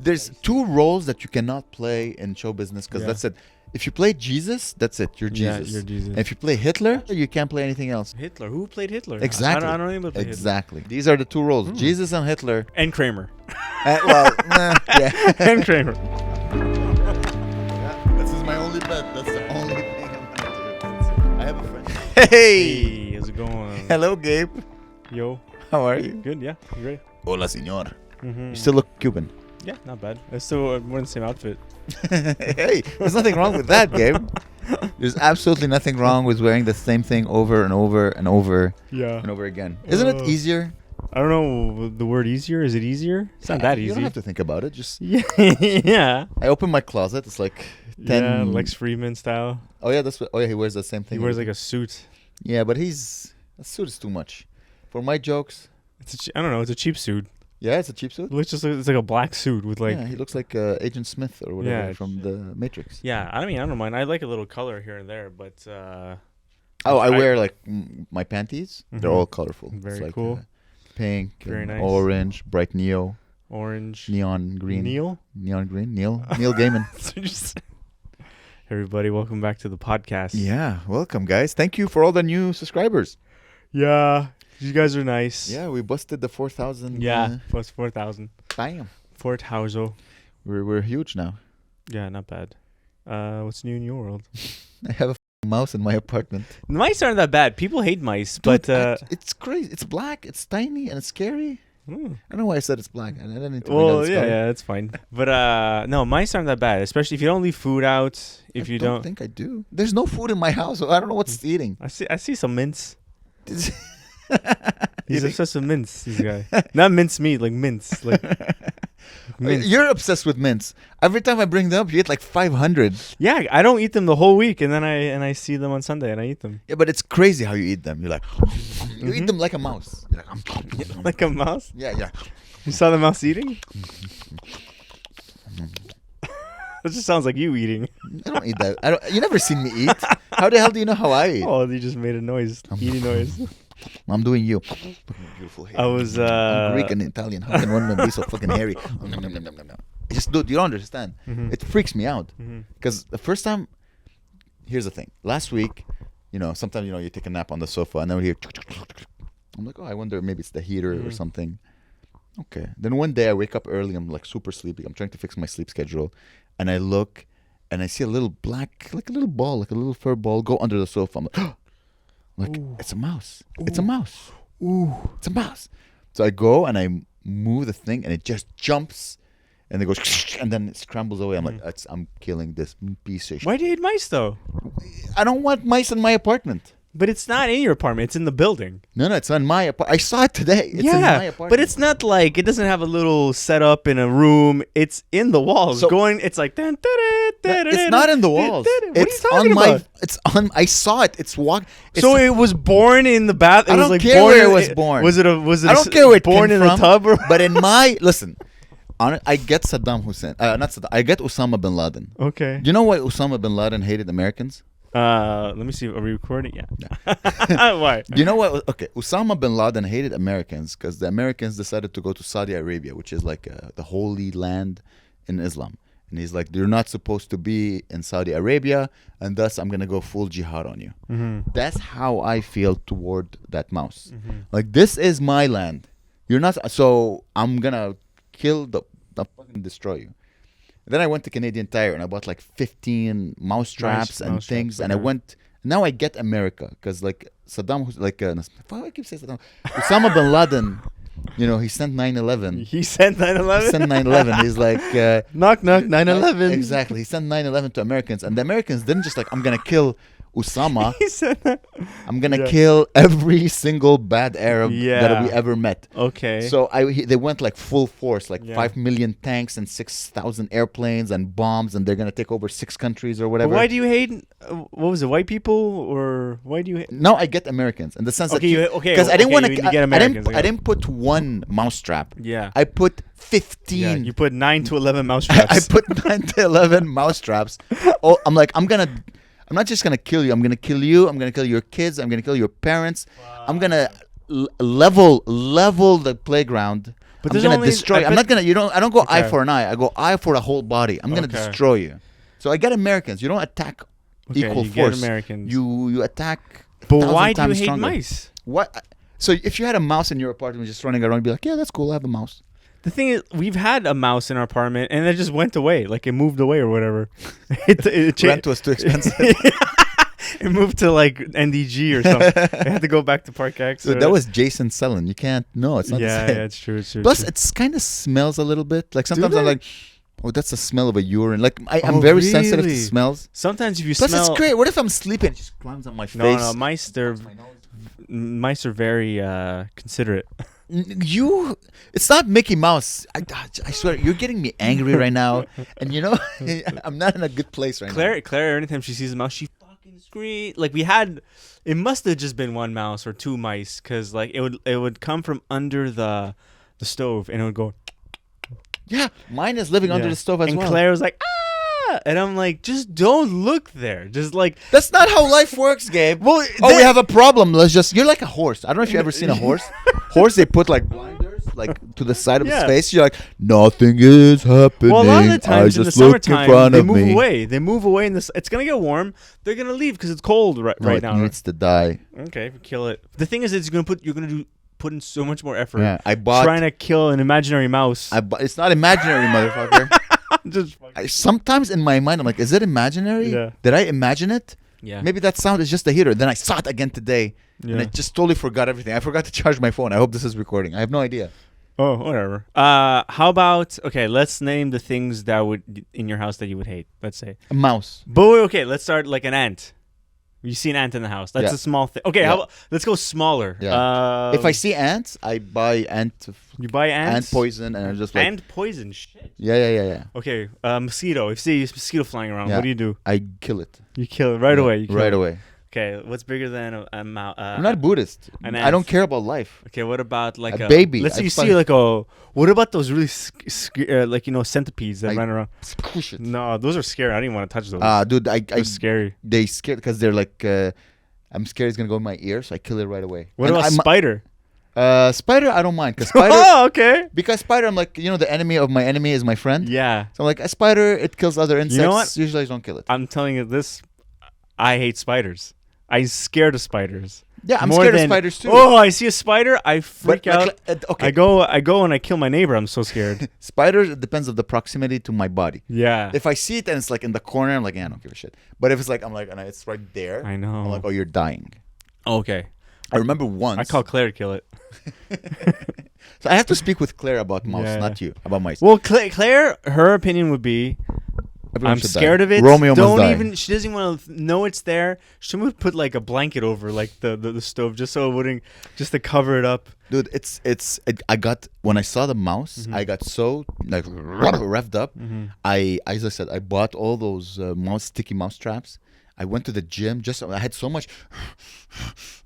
There's two roles that you cannot play in show business because that's it. If you play Jesus, that's it. You're Jesus. Yeah, you're Jesus. And if you play Hitler, you can't play anything else. Hitler? Who played Hitler? Exactly. I don't even play Exactly. These are the two roles. Jesus and Hitler. Hitler. And Kramer. Yeah. And Kramer. This is my only bet. That's the only thing I'm going to do. I have a friend. Hey! How's it going? Hello, Gabe. Yo. How are you? Good, yeah. You ready? Hola, señor. Mm-hmm. You still look Cuban. Yeah, not bad. It's still we're in the same outfit. Hey, there's nothing wrong with that, Gabe. There's absolutely nothing wrong with wearing the same thing over and over and over and over again. Isn't it easier? I don't know the word easier. Is it easier? It's not that easy. You don't have to think about it. Just yeah. I open my closet. It's like 10. Yeah, Lex Friedman style. Oh yeah, that's what. Oh yeah, he wears the same thing. He wears like a suit. Yeah, but a suit is too much for my jokes. I don't know. It's a cheap suit. Yeah, it's a cheap suit. It's like a black suit with like. Yeah, he looks like Agent Smith or whatever from the Matrix. Yeah, I mean, I don't mind. I like a little color here and there, but. I wear like my panties. Mm-hmm. They're all colorful. Very it's like, cool. Pink, very nice. Orange, bright neo, orange, neon green, neon green, Neil Gaiman. Everybody, welcome back to the podcast. Yeah, welcome guys. Thank you for all the new subscribers. Yeah. You guys are nice. Yeah, we busted the 4,000. Yeah, plus 4,000. Bam. 4,000. We're huge now. Yeah, not bad. What's new in your world? I have a mouse in my apartment. Mice aren't that bad. People hate mice, Dude, but it's crazy. It's black. It's tiny and it's scary. I don't know why I said it's black. I didn't need to. Well, yeah, it's fine. But no, mice aren't that bad. Especially if you don't leave food out. If you don't think I do. There's no food in my house, so I don't know what's eating. I see some mince. He's obsessed with mince, this guy. Not mince meat, like mince. Like mince. You're obsessed with mince. Every time I bring them up, you eat like 500. Yeah, I don't eat them the whole week, and then I see them on Sunday, and I eat them. Yeah, but it's crazy how you eat them. You're like, you eat them like a mouse. You're like, like a mouse? Yeah. You saw the mouse eating? That just sounds like you eating. I don't eat that. You never seen me eat. How the hell do you know how I eat? Oh, you just made a noise. Eating noise. I'm doing you. Beautiful hair. I'm Greek and Italian. How can one be so fucking hairy? Just, dude, you don't understand. Mm-hmm. It freaks me out. Because the first time, here's the thing. Last week, sometimes, you take a nap on the sofa and then we hear, I'm like, oh, I wonder, maybe it's the heater or something. Okay. Then one day I wake up early. I'm like super sleepy. I'm trying to fix my sleep schedule. And I look and I see a little black, like a little ball, like a little fur ball go under the sofa. I'm like, it's a mouse. Ooh. It's a mouse. Ooh, it's a mouse. So I go and I move the thing and it just jumps and it goes and then it scrambles away. I'm like, I'm killing this piece of shit. Why do you hate mice though? I don't want mice in my apartment. But it's not in your apartment. It's in the building. No, it's in my apartment. I saw it today. It's in my apartment. But it's not like it doesn't have a little setup in a room. It's in the walls. It's like. It's not in the walls. What are you talking about? It's on. I saw it. So it was born in the bath. I don't care where it was born. Was it? I don't care where it born in a tub. But in my listen. I get Saddam Hussein. Not Saddam. I get Osama bin Laden. Okay. Do you know why Osama bin Laden hated Americans? Let me see. Are we recording? Yeah. Why? You know what? Okay, Osama bin Laden hated Americans because the Americans decided to go to Saudi Arabia, which is like the holy land in Islam. And he's like, you're not supposed to be in Saudi Arabia, and thus I'm gonna go full jihad on you. Mm-hmm. That's how I feel toward that mouse. Mm-hmm. Like, this is my land. You're not. So I'm gonna kill the fucking destroy you. Then I went to Canadian Tire and I bought like 15 mouse traps and things. And I went. Now I get America because like Saddam, I keep saying Saddam. Osama bin Laden, he sent 9/11. He sent 9/11. He sent 9/11. He's like knock 9/11. Exactly. He sent 9/11 to Americans, and the Americans didn't just like I'm gonna kill Osama. He said that. I'm gonna kill every single bad Arab that we ever met. Okay. So they went like full force, like 5 million tanks and 6,000 airplanes and bombs, and they're gonna take over 6 countries or whatever. But why do you hate? What was it? White people, or why do you hate? No, I get Americans in the sense that because I didn't want to. I didn't put one mousetrap. Yeah. I put 15. Yeah, you put 9 to 11 mousetraps. I put 9 to 11 mousetraps. I'm like, I'm not just going to kill you. I'm going to kill you. I'm going to kill your kids. I'm going to kill your parents. Wow. I'm going to level the playground. But I'm there's gonna only- destroy. I I'm not bet- gonna. I don't go eye Okay. for an eye. I go eye for a whole body. I'm gonna Okay. destroy you. So I get Americans. You don't attack Okay, equal you force. get Americans. You attack. But 1,000 why do you times hate stronger. mice? What? So if you had a mouse in your apartment just running around, you'd be like, yeah, that's cool. I have a mouse. The thing is, we've had a mouse in our apartment, and it just went away. Like, it moved away or whatever. it Rent was too expensive. It moved to, like, NDG or something. It had to go back to Park X. So or- that was Jason Selling. You can't. No, it's not yeah, the same. yeah, it's true. It's true. Plus, it's it's kind of smells a little bit. Like sometimes I'm they? like, oh, that's the smell of a urine. Like I'm Oh, very sensitive to really? smells. Sometimes if you Plus, smell. it's great. What if I'm sleeping? It just climbs on my face. No, mice. Touches my nose. Mice are very considerate. You, it's not Mickey Mouse. I swear, you're getting me angry right now, and you know, I'm not in a good place right now. Claire, anytime she sees a mouse, she fucking screams. Like, we had, it must have just been one mouse or two mice, because like it would come from under the stove, and it would go. Yeah, mine is living under Yeah. the stove as and well. Claire was like, ah, and I'm like, just don't look there. Just like, That's not how life works, Gabe. well, Oh, we have a problem. Let's just. You're like a horse. I don't know if you've ever seen a horse. Horse, they put like blinders, like to the side of his Yeah. face. You're like, nothing is happening. Well, a lot of the times I in the just look in summertime, front they of move me. away. They move away in this. It's gonna get warm. They're gonna leave because it's cold right No, it now. needs to die. Okay, kill it. The thing is, you're gonna put in so much more effort Yeah, I bought. trying to kill an imaginary mouse. It's not imaginary, motherfucker. Just Sometimes in my mind, I'm like, is it imaginary? Yeah. Did I imagine it? yeah. Maybe that sound is just a heater. Then I saw it again today, and I just totally forgot everything. I forgot to charge my phone. I hope this is recording. I have no idea. Oh, whatever. How about let's name the things that would in your house that you would hate. Let's say. A mouse. But wait, okay, let's start like an ant. You see an ant in the house. That's Yeah. a small thing. Okay, Yeah. let's go smaller. Yeah. If I see ants, I buy you buy ant ants, poison, and I just like, ant poison. Shit. yeah. Okay, mosquito. If you see a mosquito flying around, Yeah. what do you do? I kill it You kill it right away. You kill right it. away. Okay, what's bigger than a mouse? I'm not Buddhist. an I don't ant. care about life. Okay, what about like A baby. Let's say I you find- see like a. What about those really like centipedes that I- run around? Push it. No, those are scary. I don't even want to touch those. Dude, They're scary. they scared because they're like, I'm scared it's gonna go in my ear, so I kill it right away. What And about I'm- spider? Spider? I don't mind because spider. Oh, okay. Because spider, I'm like, the enemy of my enemy is my friend. Yeah, So I'm like, a spider, it kills other insects. know what? Usually I don't kill it. I'm telling you this. I hate spiders. I'm scared of spiders. Yeah, I'm More scared of than- spiders too. Oh, I see a spider, I freak But, out. okay. I go and I kill my neighbor. I'm so scared. Spiders, it depends on the proximity to my body. Yeah, If I see it and it's like in the corner, I'm like, yeah, I don't give a shit. But if it's like, and it's right there, I know. I'm like, oh, you're dying. Okay, I remember once. I call Claire to kill it. So I have to speak with Claire about mouse, Yeah. not you, about mice. Well, Claire, her opinion would be, Everyone I'm should scared die. of it. Romeo Don't must die. even. She doesn't want to know it's there. She would put like a blanket over like the stove just so it wouldn't, just to cover it up. Dude, I got, when I saw the mouse, Mm-hmm. I got so like revved up. As I said, I bought all those sticky mouse traps. I went to the gym. I had so much,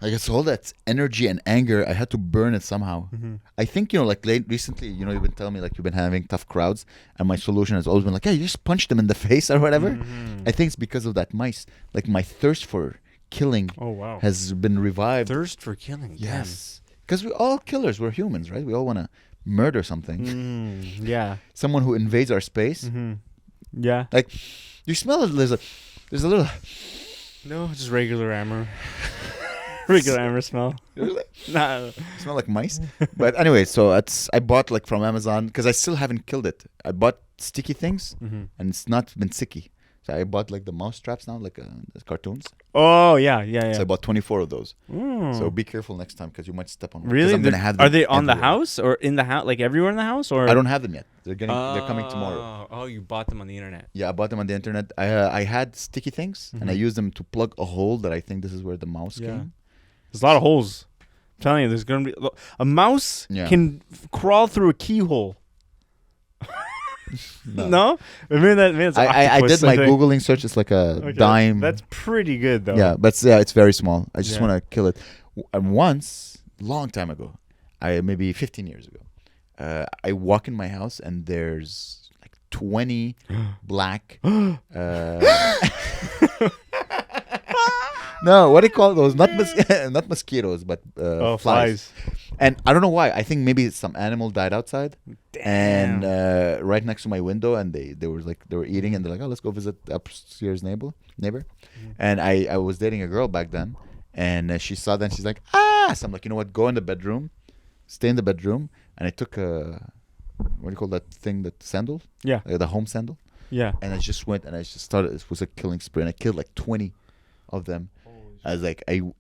I guess all that energy and anger. I had to burn it somehow. I think like recently, you've been telling me like you've been having tough crowds, and my solution has always been like, yeah, you just punch them in the face or whatever. I think it's because of that mice. Like my thirst for killing Oh wow. has been revived. Thirst for killing. Yes, because we're all killers. We're humans, right? We all want to murder something. Yeah. Someone who invades our space. Yeah. Like, you smell it. There's a little. No, just regular Amer. Regular Amer smell. Nah. You smell like mice. But anyway, so I bought like from Amazon because I still haven't killed it. I bought sticky things and it's not been sticky. So I bought like the mouse traps now, like the cartoons. Oh yeah. So I bought 24 of those. Mm. So be careful next time because you might step on one. 'Cause Really? I'm gonna have them Are they on the everywhere. house or in the house? Like everywhere in the house, or I don't have them yet. They're coming tomorrow. Oh, you bought them on the internet. Yeah, I bought them on the internet. I had sticky things and I used them to plug a hole that I think this is where the mouse came. There's a lot of holes. I'm telling you, there's gonna be a mouse can crawl through a keyhole. No? Maybe it's I octopus, did my think. Googling search. It's like a Okay, dime. That's pretty good though. Yeah, but it's very small. I just Yeah. want to kill it. And once, long time ago, maybe 15 years ago, I walk in my house and there's like 20 black. No, what do you call those? Not not mosquitoes, but flies. Flies. And I don't know why. I think maybe some animal died outside, Damn. and right next to my window, and they were eating, and they're like, oh, let's go visit the upstairs neighbor. And I was dating a girl back then, and she saw that, and she's like, ah. So I'm like, you know what? Go in the bedroom, stay in the bedroom, and I took a what do you call that thing? That sandal? Yeah. The home sandal. Yeah. And I just went and I just started. It was a killing spree, and I killed like 20 of them. I was like, and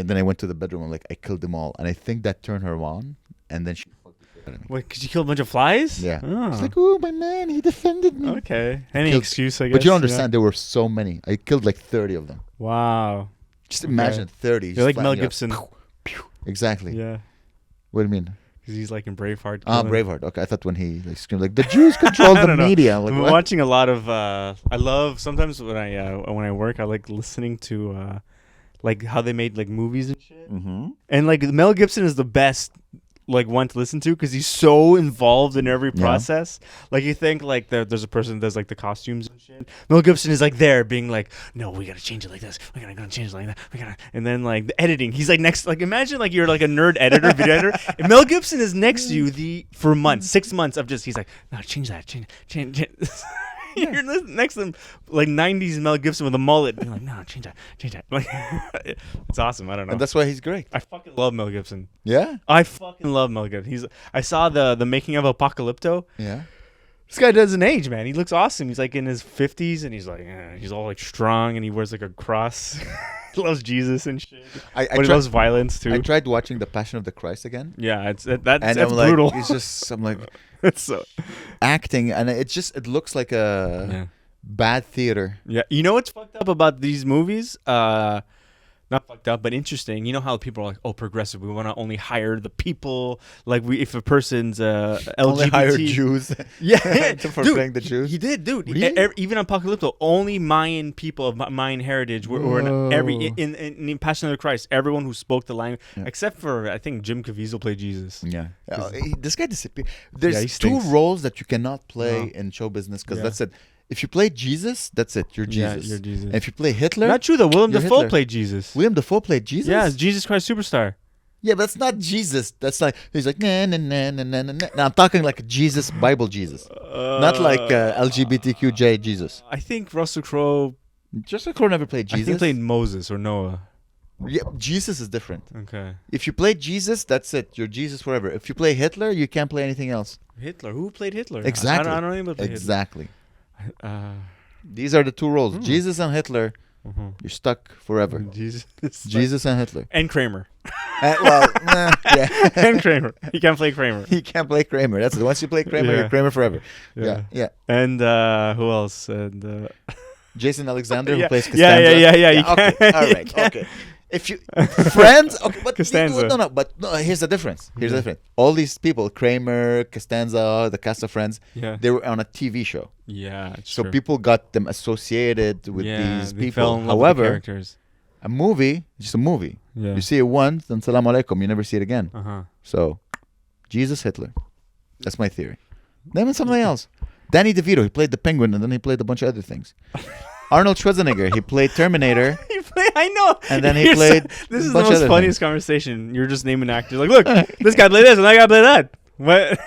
then I went to the bedroom. I'm like, I killed them all, and I think that turned her on. And then she fucked the shit out of me. Wait, because you killed a bunch of flies? Yeah. Oh. She's like, oh, my man, he defended me. Okay. Any Killed- excuse, I guess. But you don't understand. There were so many. I killed like 30 of them. Wow. Just imagine 30. You're just like Mel flying, Gibson. pew, pew. Exactly. Yeah. What do you mean? Because he's like in Braveheart. Ah, killing- Braveheart. Okay, I thought when he like screamed like the Jews control I the don't know. media. I'm like, I'm what? watching a lot of. I love sometimes when I work, I like listening to like how they made like movies and shit. Mm-hmm. And like Mel Gibson is the best like one to listen to because he's so involved in every Yeah. process. Like you think like there's a person that does like the costumes and shit. Mel Gibson is like there being like, no, we gotta change it like this. We gotta change it like that. We gotta, and then like the editing. He's like next. Like imagine like you're like a nerd editor, video editor. And Mel Gibson is next to you for months, 6 months of just. He's like, no, change that, change. You're next to him, like 90s Mel Gibson with a mullet. You're like, no, change that. Like, it's awesome. I don't know. And that's why he's great. I fucking love Mel Gibson. Yeah. I fucking love Mel Gibson. I saw the making of Apocalypto. Yeah. This guy doesn't age, man. He looks awesome. He's like in his 50s, and he's like, he's all like strong, and he wears like a cross. He loves Jesus and shit. But he loves violence too. I tried watching The Passion of the Christ again. Yeah, that's And that's I'm like, brutal. it's just, I'm like, It's so acting, and it looks like a bad theater. yeah. You know what's fucked up about these movies? Not fucked up, but interesting. You know how people are like, "Oh, progressive. We want to only hire the people. Like, if a person's LGBT, Only hire Jews. yeah, for dude, playing the Jews. He did, dude. Really? Even on Apocalypto, only Mayan people of Mayan heritage were in Passion of the Christ. Everyone who spoke the language, except for I think Jim Caviezel played Jesus. Yeah. This guy disappeared. There's he two stinks. roles that you cannot play in show business because that's it. If you play Jesus, that's it. You're Jesus. Yeah, you're Jesus. And if you play Hitler, Not true though. William You're Dafoe Hitler. played Jesus. William Dafoe played Jesus. Yeah, Jesus Christ Superstar. Yeah, but that's not Jesus. That's like he's like nah nah nah nah nah nah. Now I'm talking like Jesus, Bible Jesus, not like LGBTQJ Jesus. I think Russell Crowe. Russell Crowe never played I Jesus. think played Moses or Noah. Yeah, Jesus is different. Okay. If you play Jesus, that's it. You're Jesus forever. If you play Hitler, you can't play anything else. Hitler. Who played Hitler? Exactly. I don't know anybody. Exactly. Hitler. These are the two roles. Jesus and Hitler. You're stuck forever. Jesus. Jesus and Hitler. And Kramer. Yeah. And Kramer. He can't play Kramer. He can't play Kramer. That's it. Once you play Kramer, Yeah. you're Kramer forever. Yeah. Yeah. And who else? And Jason Alexander, who Yeah. plays Yeah, Costanza. you Okay. can't- All you right. can't. Okay. If you friends, okay, but Costanza. no. But no. Here's the difference. Here's the difference. All these people, Kramer, Costanza, the cast of Friends, Yeah. they were on a TV show, Yeah. It's so true. people got them associated with these they people. fell in love with the However, characters. a movie, just a movie. Yeah. You see it once, then salam alaikum. You never see it again. Uh-huh. So, Jesus, Hitler. That's my theory. Then something else. Danny DeVito, he played the Penguin, and then he played a bunch of other things. Arnold Schwarzenegger, he played Terminator. I know. And then he played This a is the bunch of most other funniest conversation. You're just naming actors. Like, look, this guy played this, and that guy played that. What?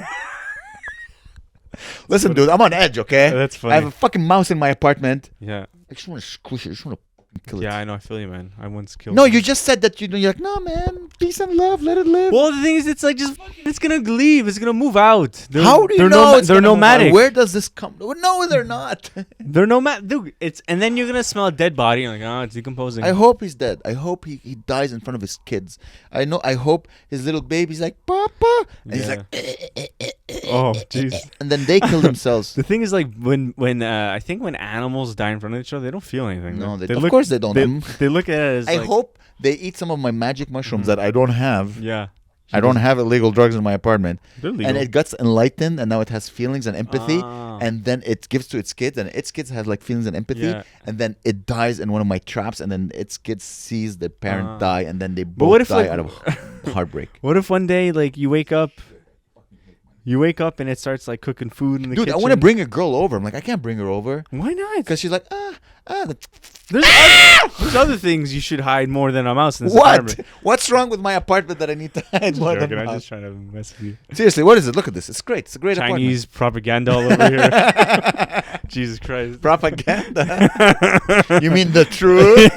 Listen, dude, I'm on edge, okay? That's funny. I have a fucking mouse in my apartment. Yeah. I just want to squish it. I just want to kill it. Yeah, I know. I feel you, man. I once killed. No, him. you just said that you're like, no, man, peace and love, let it live. Well, the thing is, it's like just it's gonna leave. It's gonna move out. How do you know it's they're gonna move out? nomadic. Where does this come? No, they're not. They're nomadic. Dude, and then you're gonna smell a dead body. You're like, oh, it's decomposing. I hope he's dead. I hope he dies in front of his kids. I hope his little baby's like, Papa. And he's like, oh, jeez. and then they kill themselves. The thing is, like, when I think when animals die in front of each other, they don't feel anything. No, They of look- course they don't. They look at it as I like, hope they eat some of my magic mushrooms that I don't have. yeah. I don't have illegal drugs in my apartment. They're legal. And it gets enlightened, and now it has feelings and empathy. Ah. And then it gives to its kids, and its kids have like feelings and empathy. Yeah. And then it dies in one of my traps, and then its kids sees the parent Ah. die, and then they what both if, die like- out of heartbreak. What if one day, like, you wake up and it starts like cooking food in the Dude, kitchen? I want to bring a girl over. I'm like, I can't bring her over Why not? because she's like, There's other things you should hide more than a mouse in this apartment. What's wrong with my apartment that I need to hide more than a I'm mouse? just trying to mess with you. Seriously, what is it? Look at this. It's great. It's a great Chinese propaganda all over here. Jesus Christ. Propaganda? You mean the truth?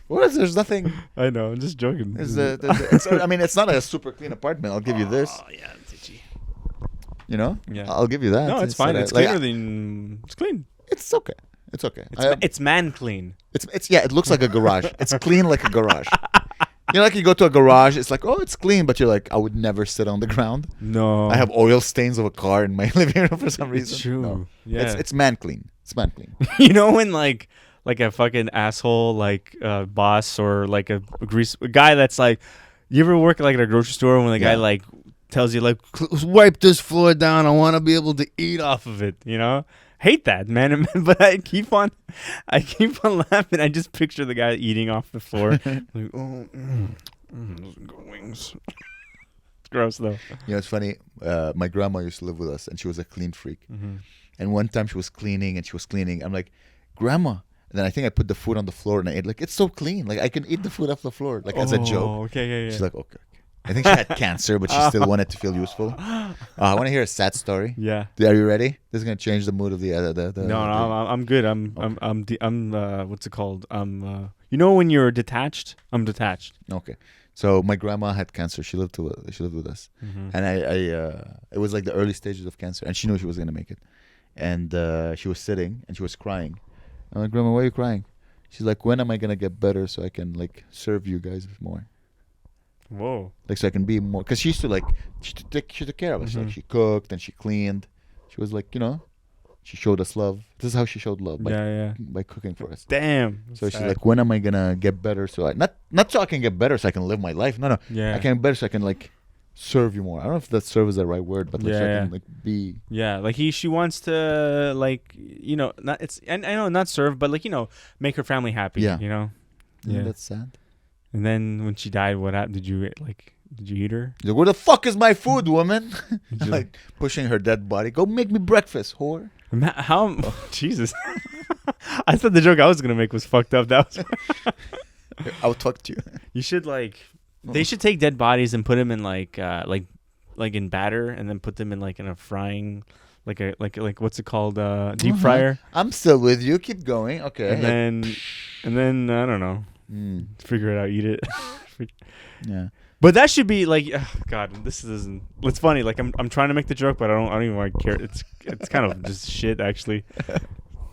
What is? There's nothing. I know. I'm just joking. I mean, it's not a super clean apartment. I'll give you this. Oh yeah, it's itchy. You know? Yeah. I'll give you that. No, it's fine. It's cleaner than. It's clean. It's okay. It's okay. It's man clean. It's yeah. It looks like a garage. It's clean like a garage. You know, like you go to a garage. It's like, oh, it's clean, but you're like, I would never sit on the ground. No. I have oil stains of a car in my living room for some reason. It's true. No. Yeah. It's man clean. It's man clean. You know when like a fucking asshole boss or like a guy that's like, you ever work like at a grocery store when the guy like tells you like, wipe this floor down, I want to be able to eat off of it, you know? Hate that, man. But I keep on laughing. I just picture the guy eating off the floor. Like, those wings. It's gross though. You know, it's funny. My grandma used to live with us, and she was a clean freak. And one time she was cleaning. I'm like, Grandma. And then I think I put the food on the floor, and I ate like, it's so clean. Like I can eat the food off the floor, like as a joke. Okay, yeah. She's like, okay. I think she had cancer, but she still wanted to feel useful. I want to hear a sad story. Yeah. Are you ready? This is gonna change the mood of the. No, I'm good. I'm what's it called? You know when you're detached? I'm detached. Okay. So my grandma had cancer. She lived with us, and it was like the early stages of cancer, and she knew she was gonna make it, and she was sitting and she was crying. I'm like, Grandma, why are you crying? She's like, when am I gonna get better so I can like serve you guys more? Whoa. Like so I can be more, because she used to like she took care of us. Like she cooked and she cleaned. She was like, you know, she showed us love. This is how she showed love by cooking for us. Damn. So she's like, when am I gonna get better so I not so I can get better so I can live my life. No. Yeah. I can get better so I can like serve you more. I don't know if that serve is the right word, but like so I can like be. Yeah, like she wants to like, you know, not it's and I know not serve, but like, you know, make her family happy. Yeah. You know. Yeah, that's sad. And then when she died, what happened? Did you eat her? He's like, where the fuck is my food, woman? Like pushing her dead body. Go make me breakfast, whore. How? Jesus. I thought the joke I was gonna make was fucked up. That was. I'll talk to you. You should like. They should take dead bodies and put them in like in batter, and then put them in like in a frying, like what's it called? Deep fryer. I'm still with you. Keep going. Okay. And then I don't know. Figure it out. Eat it. Yeah. But that should be like, God, this isn't. It's funny. Like I'm trying to make the joke, but I don't even want to care. It's kind of just shit actually.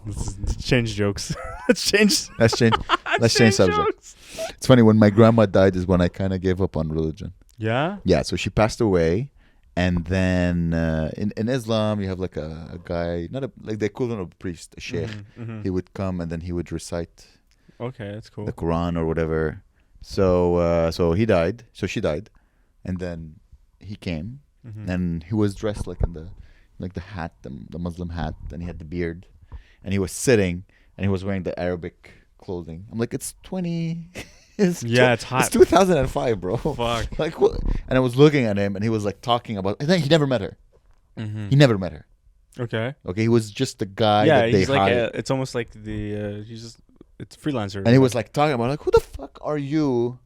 Let's change jokes. Let's change subject. Jokes. It's funny, when my grandma died is when I kind of gave up on religion. Yeah? Yeah, so she passed away, and then in Islam you have like a guy, not like the equivalent of a priest, a sheikh. He would come and then he would recite that's cool. the Quran or whatever. So he died. So she died, and then he came, and he was dressed like in the hat, the Muslim hat, and he had the beard, and he was sitting, and he was wearing the Arabic clothing. I'm like, it's 20. It's hot. It's 2005, bro. Fuck. Like what? And I was looking at him, and he was like talking about. I think he never met her. He never met her. Okay. He was just the guy that they he's like hired. it's almost like it's freelancer. And he was like talking about like, who the fuck are you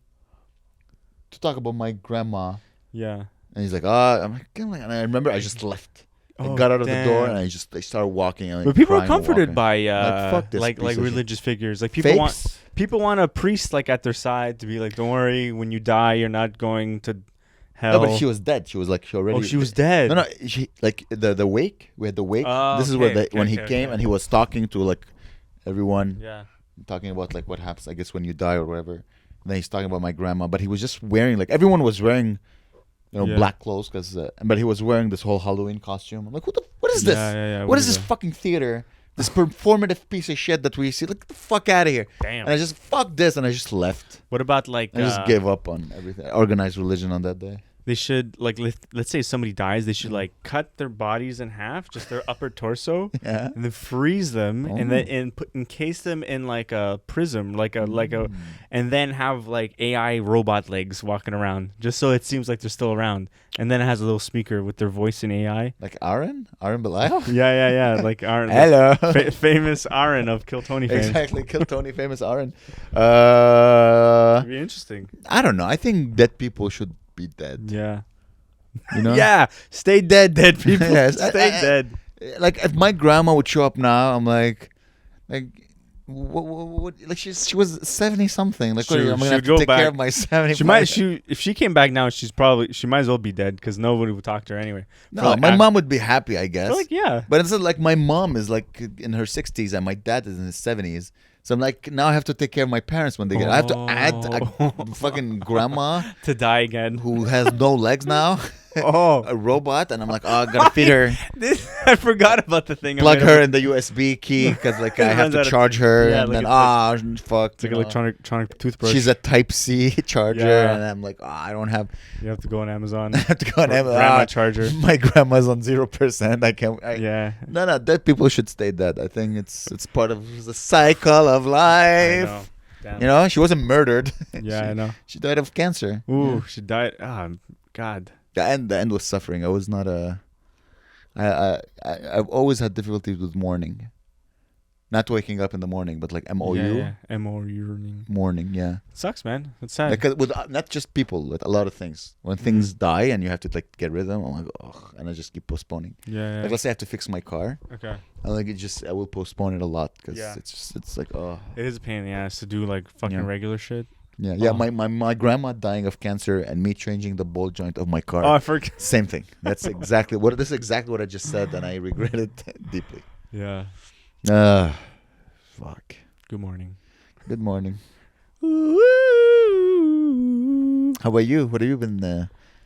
to talk about my grandma? Yeah. And he's like, I'm like, and I remember I just left. I got out of the door and I started walking. And, like, but people are comforted by like religious figures. Like people want a priest like at their side to be like, don't worry, when you die, you're not going to hell. No, but she was dead. She was like, she already. Oh, she was dead. No, she like the wake. We had the wake. This is where when he came and he was talking to like everyone. Yeah. Talking about like what happens, I guess, when you die or whatever. And then he's talking about my grandma, but he was just wearing like everyone was wearing, black clothes but he was wearing this whole Halloween costume. I'm like, what is this? What is this fucking theater? This performative piece of shit that we see? Like, get the fuck out of here. Damn. And I just fuck this, and I just left. What about like? I just gave up on everything. I organized religion on that day. they should like let's say somebody dies, they should like cut their bodies in half, just their upper torso, Yeah. and then freeze them, and then encase them in like a prism, and then have like AI robot legs walking around, just so it seems like they're still around, and then it has a little speaker with their voice in AI. Like Aaron Belial. Yeah, like Aaron. Hello. Famous Aaron of Kill Tony fame. Exactly, Kill Tony, famous Aaron. It'd be interesting. I don't know. I think dead people should be dead. Yeah. You know? Yeah. Stay dead people. Yes, Stay dead. Like if my grandma would show up now, I'm like, what like she was 70 something. Like, what, I'm gonna have to take care of my 70. If she came back now, she might as well be dead because nobody would talk to her anyway. No, my mom would be happy, I guess. Like, yeah. But it's like my mom is like in her 60s and my dad is in his 70s. So I'm like, now I have to take care of my parents when they get. I have to add a fucking grandma to die again who has no legs now. Oh, a robot, and I'm like, oh, I gotta feed her. I forgot about the thing. Plug her in the USB key because like I have to charge her, and then fuck. It's like electronic toothbrush. She's a Type C charger, and I'm like, I don't have. You have to go on Amazon. I have to go on Amazon. Grandma charger. My grandma's on 0%. I can't. Yeah. No, dead people should stay dead. I think it's part of the cycle of life. I know. Damn. You know, she wasn't murdered. Yeah, I know. She died of cancer. Ooh, she died. God. The end was suffering. I was not I've always had difficulties with mourning. Not waking up in the morning, but like MOU. Yeah. MOU. Morning, yeah. It sucks, man. It's sad. Like with not just people, with a lot of things. When things die and you have to like get rid of them, I'm like, oh, and I just keep postponing. Yeah. Like let's say I have to fix my car. Okay. I like I will postpone it a lot because it's like It is a pain in the ass to do like fucking regular shit. Yeah. My grandma dying of cancer and me changing the ball joint of my car. Oh, I forgot. Same thing. That's exactly what I just said, and I regret it deeply. Yeah. Fuck. Good morning. Good morning. How about you? What have you been?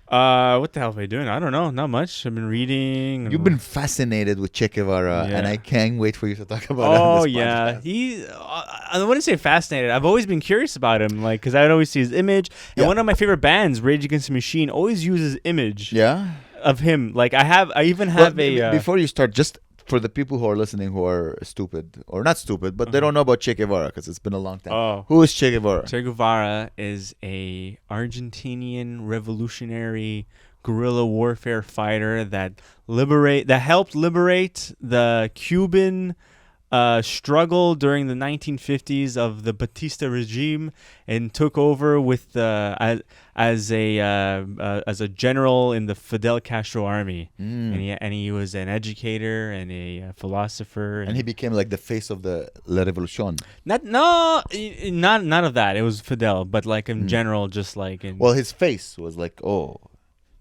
What the hell have I doing? I don't know. Not much. I've been reading. You've been fascinated with Che Guevara, and I can't wait for you to talk about it. Oh yeah, I wouldn't say fascinated. I've always been curious about him, like because I'd always see his image. And one of my favorite bands, Rage Against the Machine, always uses image. Yeah. Of him. Like I even have before you start, just for the people who are listening who are stupid or not stupid, but they don't know about Che Guevara because it's been a long time. Oh. Who is Che Guevara? Che Guevara is a Argentinian revolutionary guerrilla warfare fighter that helped liberate the Cuban struggle during the 1950s of the Batista regime and took over with as a general in the Fidel Castro army. And he was an educator and a philosopher and he became like the face of the La Revolución. Not of that. It was Fidel, but like in general, just like his face was like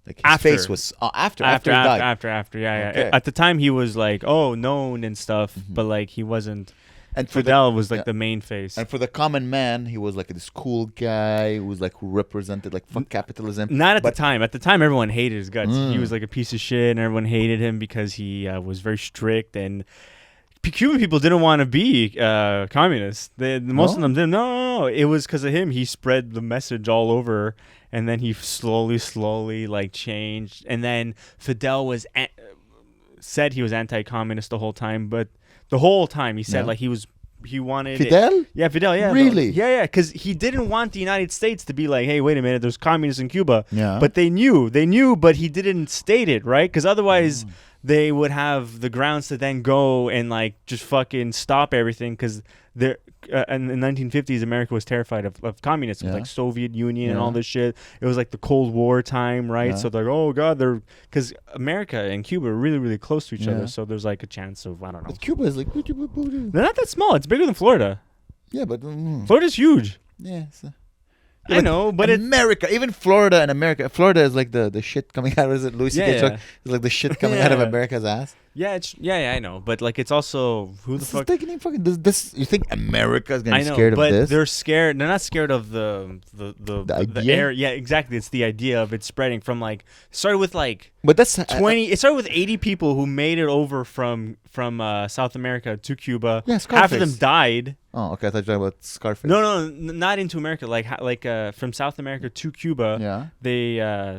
like his face was after he died. After, yeah. Okay. At the time, he was like, known and stuff, but like he wasn't. And Fidel was like the main face. And for the common man, he was like this cool guy who represented like fuck capitalism. Not at the time. At the time, everyone hated his guts. He was like a piece of shit, and everyone hated him because he was very strict and. Cuban people didn't want to be communists. Most of them didn't. No. It was because of him. He spread the message all over, and then he slowly like changed. And then Fidel said he was anti-communist the whole time, but the whole time he said like he wanted Fidel. Yeah, Fidel. Yeah, really. Yeah. Because he didn't want the United States to be like, hey, wait a minute, there's communists in Cuba. Yeah. But they knew, but he didn't state it, right? Because otherwise. They would have the grounds to then go and like just fucking stop everything because they're in the 1950s America was terrified of communism, like Soviet Union and all this shit. It was like the Cold War time, right? So they're like, oh god, because America and Cuba are really really close to each other, so there's like a chance of I don't know. But Cuba is like they're not that small. It's bigger than Florida. Yeah, but Florida's huge. Yeah. I know, but America, even Florida and America. Florida is like the shit coming out. Is it Louis C.K. It's like the shit coming out of America's ass. I know, but like it's also who the This fuck. is taking fucking this. You think America's gonna I be know, scared of but this? they're scared. They're not scared of the idea? air. Yeah, exactly. It's the idea of it spreading from like started with like But that's 20. It started with 80 people who made it over from South America to Cuba. Yeah, Half of them Scarface. died. Oh, okay. I thought you were talking about Scarface. No, not into America. Like from South America to Cuba. Yeah.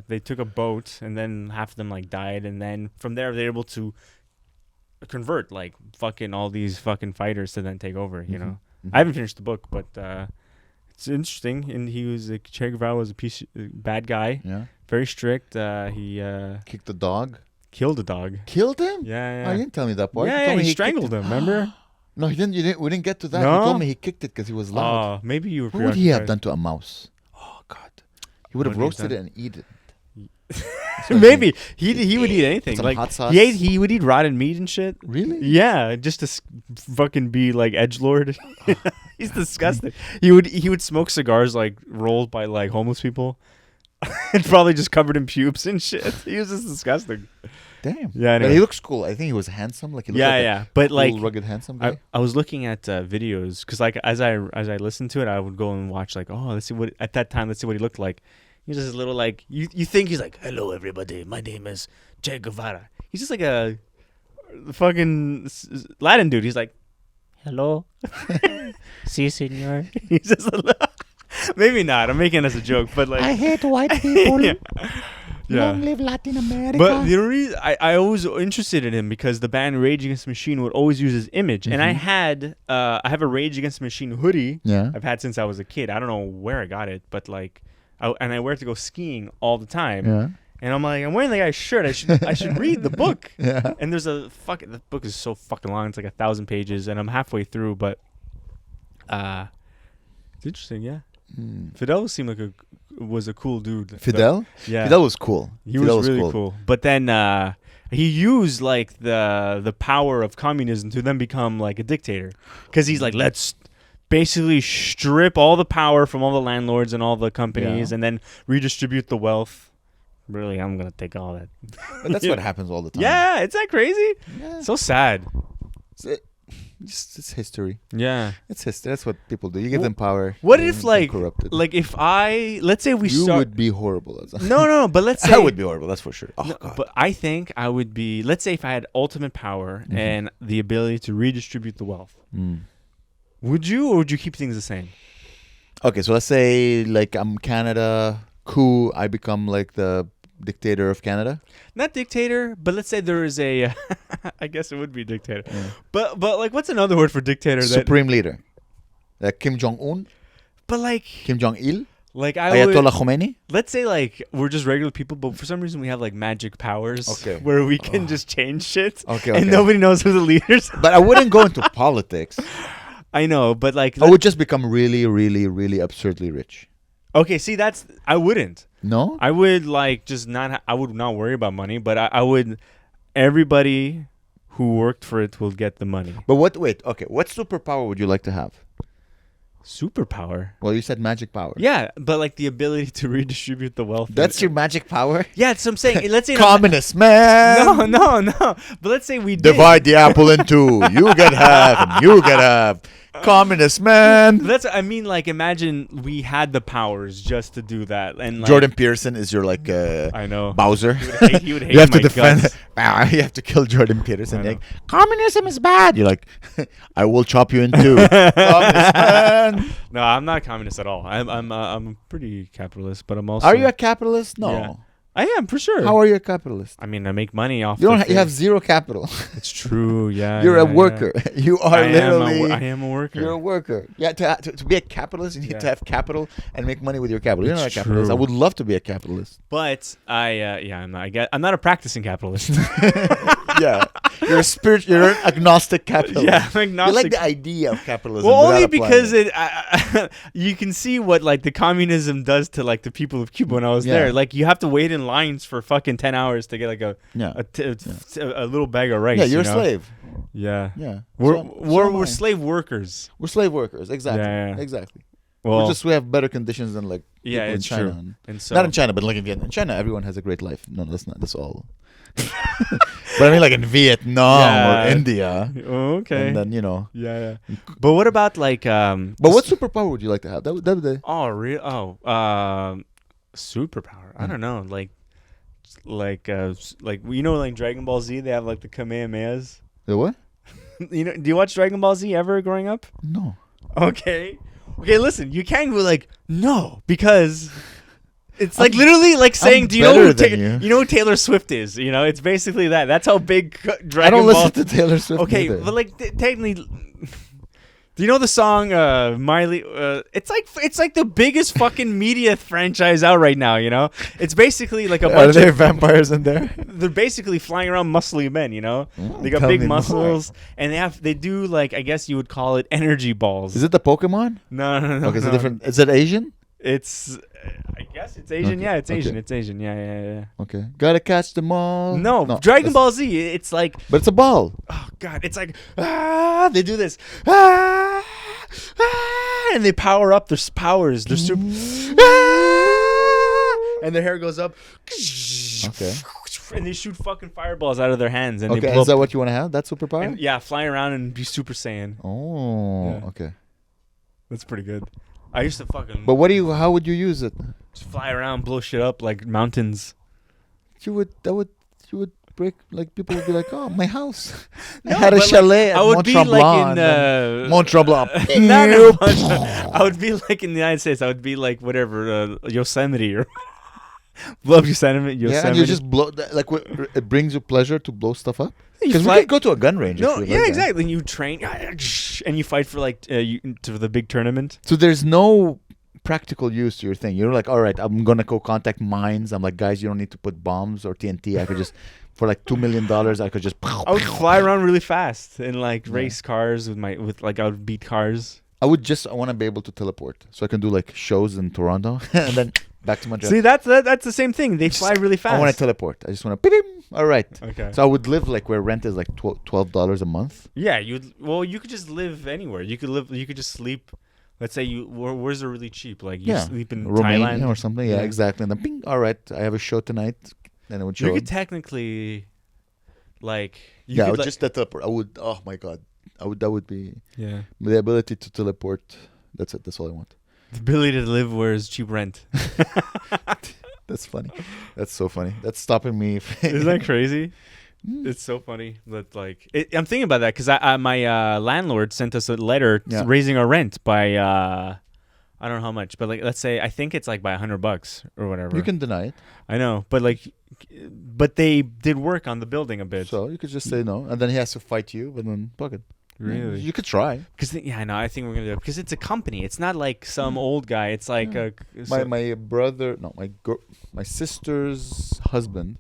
They took a boat and then half of them like died, and then from there they're able to convert like fucking all these fucking fighters to then take over. You know, I haven't finished the book, but it's interesting. And he was Che Guevara was a bad guy. Yeah. Very strict. He Kicked the dog. killed a dog. Killed him? Yeah. Oh, you didn't tell me that part. You Yeah, told me he kicked strangled it. him. Remember? No, he didn't. You didn't. We didn't get to that. No? He told me he kicked it because he was loud. Oh, maybe you were. What would he have preoccupied. done to a mouse? Oh God, he would have What would he have roasted it done? and eat it. Maybe he would eat anything. Some Like hot sauce. he would eat rotten meat and shit. Really? Yeah, just to fucking be like edgelord. He's disgusting. He would smoke cigars like rolled by like homeless people, and probably just covered in pubes and shit. He was just disgusting. Damn. Yeah, But anyway. he looks cool. I think he was handsome. Like he looked like But a like cool, rugged, handsome guy. I was looking at videos because like as I listened to it, I would go and watch like let's see what he looked like. He's just a little like you think he's like, hello everybody, my name is Che Guevara. He's just like a fucking Latin dude. He's like, hello, si senor. He's just a little, maybe not. I'm making it as a joke, but like I hate white people. yeah. Long live Latin America. But the reason I always interested in him because the band Rage Against the Machine would always use his image, and I have a Rage Against the Machine hoodie. Yeah. I've had since I was a kid. I don't know where I got it, but like, I wear it to go skiing all the time. Yeah. And I'm like, I'm wearing the guy's shirt. I should read the book. Yeah. And the book is so fucking long. It's like 1,000 pages, and I'm halfway through. But, it's interesting. Yeah. Fidel seemed like was a cool dude. Fidel? Yeah. Fidel was cool. He Fidel was really cool. But then he used like the power of communism to then become like a dictator. Because he's like, let's basically strip all the power from all the landlords and all the companies and then redistribute the wealth. Really, I'm going to take all that. But that's what happens all the time. Yeah, it's that crazy? Yeah. So sad. It's history. Yeah. It's history. That's what people do. You give them power. What you if make like them corrupted. if let's say we You start would be horrible. No, but let's say I would be horrible. That's for sure. Oh No, God. but I think I would be. Let's say if I had ultimate power and the ability to redistribute the wealth, would you or would you keep things the same? Okay, so let's say like I'm Canada coup. I become like the dictator of Canada. Not dictator, but let's say there is a. I guess it would be dictator. Yeah. But like, what's another word for dictator? Supreme leader, like Kim Jong Un, But like, Kim Jong Il, like I would. Ayatollah Khomeini. Let's say like we're just regular people, but for some reason we have like magic powers. Okay. Where we can just change shit. Okay, And nobody knows who the leaders. But I wouldn't go into politics. I know, but like. I would just become really, really, really absurdly rich. Okay, see, I wouldn't. No? I would like just not. I would not worry about money, but I would. Everybody who worked for it will get the money. But what? Wait. Okay. What superpower would you like to have? Superpower. Well, you said magic power. Yeah, but like the ability to redistribute the wealth. That's your magic power. Yeah, so I'm saying. Let's say Communist man. No. But let's say we did. Divide the apple in two. You get half, and you get half. Communist man. That's. I mean, like, imagine we had the powers just to do that, and like, Jordan Peterson is your like I know. Bowser. He would hate You have to my defend. guts. You have to kill Jordan Peterson. I know. Like, communism is bad. You're like, I will chop you in two. Communist man. No, I'm not communist at all. I'm pretty capitalist, but I'm also. Are you a capitalist? No. Yeah. I am for sure. How are you a capitalist? I mean, I make money off. You don't. the You have thing. zero capital. It's true. Yeah. You're a yeah. worker. You are I literally. am a worker. You're a worker. Yeah, to be a capitalist, you need to have capital and make money with your capital. You're not a It's capitalist. I true. would love to be a capitalist. But I'm not. I'm not a practicing capitalist. Yeah, you're a You're an agnostic capitalist. Yeah, I'm You like agnostic. the idea of capitalism. Well, without only applying because it. you can see what like the communism does to like the people of Cuba when I was Yeah. there. Like you have to wait in lines for fucking 10 hours to get like Yeah. a little bag of rice. Yeah, you're you a know? slave. Yeah. Yeah. We're So am I. slave workers. We're slave workers. Exactly. Yeah, yeah. Exactly. Well, we have better conditions than like yeah, people in it's China. true. And so Not in China, but like in China, everyone has a great life. No, that's not. That's all. But I mean, like in Vietnam Yeah. or India, Oh, okay. and then you know. Yeah. But what about like But what superpower would you like to have? That would be. Oh, real? Superpower. I don't know. Like you know, like Dragon Ball Z, they have like the Kamehamehas. The what? You know, do you watch Dragon Ball Z ever growing up? No. Okay, listen, you can't go like no, because it's like literally like saying, do you know you know who Taylor Swift is? You know, it's basically that. That's how big Dragon I don't Ball. listen to Taylor Swift. Okay, either. but like technically, do you know the song Miley? It's like the biggest fucking media franchise out right now. You know, it's basically like a bunch Are there vampires in there? They're basically flying around muscly men. You know, they got tell big me more. muscles, and they do like, I guess you would call it energy balls. Is it the Pokemon? No. Okay, it's a different. Is it Asian? It's, I guess it's Asian. Okay, Yeah, it's Asian. okay. It's Asian. Yeah. Okay, gotta catch them all. No, Dragon Ball Z. It's like, But it's a ball. oh god, it's like they do this and they power up their powers. They're super, and their hair goes up. Okay. And they shoot fucking fireballs out of their hands. And they Okay, blow is that what you want to have? That superpower? and, yeah, fly around and be Super Saiyan. Oh, Yeah. okay. That's pretty good. I used to fucking But how would you use it? just fly around, blow shit up like mountains. You would break, like people would be like, oh, my house. I No, had a but, like, chalet at I would Mont be Tremblant. like in Mont Tremblant. I would be like in the United States. I would be like whatever Yosemite or love Yosemite. Yeah, and you just blow. Like, it brings you pleasure to blow stuff up. Because we fly- could go to a gun range. No, if we yeah, like exactly. And you train and you fight for like to the big tournament. So there's no practical use to your thing. You're like, all right, I'm gonna go contact mines. I'm like, guys, you don't need to put bombs or TNT. I could just, for like $2 million, I could just. I would fly around really fast and like race cars I would beat cars. I want to be able to teleport, so I can do like shows in Toronto and then back to Montreal. See, that's the same thing. They fly really fast. I want to teleport. I just want to. All right. Okay. So I would live like where rent is like $12 a month. Yeah, you could just live anywhere. You could just sleep. Let's say where's it really cheap? Like you sleep in Romania Thailand or something. Yeah, exactly. And then bing. All right, I have a show tonight. Then I would show. You could technically, like, I would just teleport. I would. Oh my god. That would be. Yeah. The ability to teleport. That's it. That's all I want. The ability to live where is cheap rent. That's funny. That's so funny. That's stopping me. Isn't that crazy? It's so funny that like I'm thinking about that because my landlord sent us a letter raising our rent by I don't know how much, but like let's say I think it's like by $100 or whatever. You can deny it. I know, but they did work on the building a bit. So you could just say no, and then he has to fight you, but then fuck it. Really? You could try. Because I know. I think we're gonna do it because it's a company. It's not like some old guy. It's like my brother. No, my sister's husband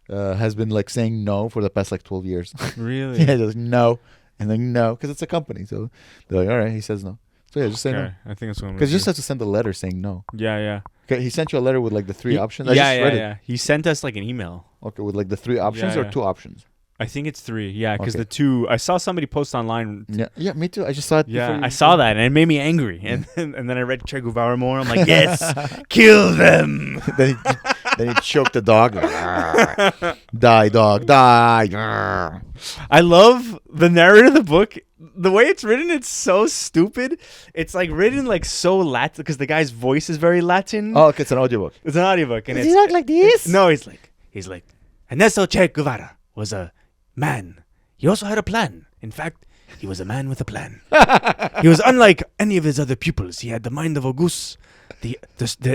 has been like saying no for the past like 12 years. Really? Yeah, just no, and then no, because it's a company. So they're like, all right, he says no. So yeah, just say no. I think that's what I'm. Because you just have to send a letter saying no. Yeah. Okay, he sent you a letter with like the three options. Yeah. He sent us like an email. Okay, with like the three options or two options. I think it's 3. Yeah, because the 2. I saw somebody post online. Yeah, me too. I just saw it. Yeah, I saw that and it made me angry. And then I read Che Guevara more. I'm like, yes, kill them. then he choked the dog. Die, dog, die. I love the narrative of the book. The way it's written, it's so stupid. It's like written like so Latin because the guy's voice is very Latin. Oh, okay, it's an audiobook. It's an audiobook. And Does he talk like this? No, he's like, Ernesto Che Guevara was a man. He also had a plan. In fact, he was a man with a plan. He was unlike any of his other pupils. He had the mind of a goose, the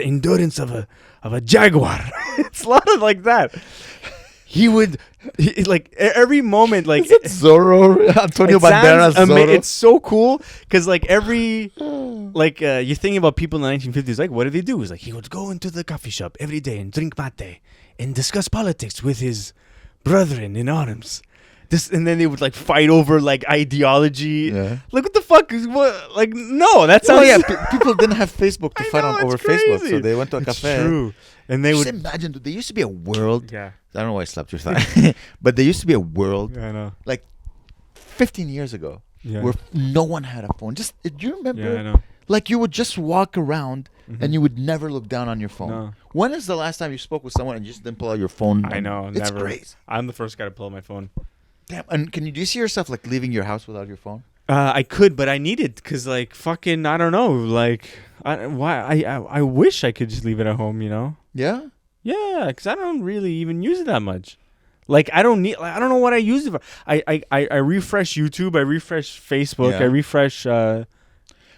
endurance of a jaguar. It's a lot of like that. He like every moment like is it Zorro? Antonio Banderas Zorro? It's so cool because like every like you're thinking about people in the 1950s, like what did they do? It's like he would go into the coffee shop every day and drink mate and discuss politics with his brethren in arms. And then they would like fight over like ideology. Yeah. Like what the fuck? Like no, that sounds. Oh yeah, people didn't have Facebook to fight over Facebook, so they went to a cafe. True. And they would imagine. Dude, there used to be a world. Yeah. I don't know why I slapped your thigh, but there used to be a world. Yeah, I know. Like 15 years ago, where no one had a phone. Do you remember? Yeah, I know. Like you would just walk around and you would never look down on your phone. No. When is the last time you spoke with someone and you just didn't pull out your phone? I know. It's Never. crazy. I'm the first guy to pull out my phone. Damn. And do you see yourself like leaving your house without your phone? I could, but I need it because, like, fucking, I don't know. Like, I wish I could just leave it at home, you know? Yeah. Yeah, because I don't really even use it that much. Like, I don't need, like, I don't know what I use it for. I refresh YouTube, I refresh Facebook, Yeah. I refresh.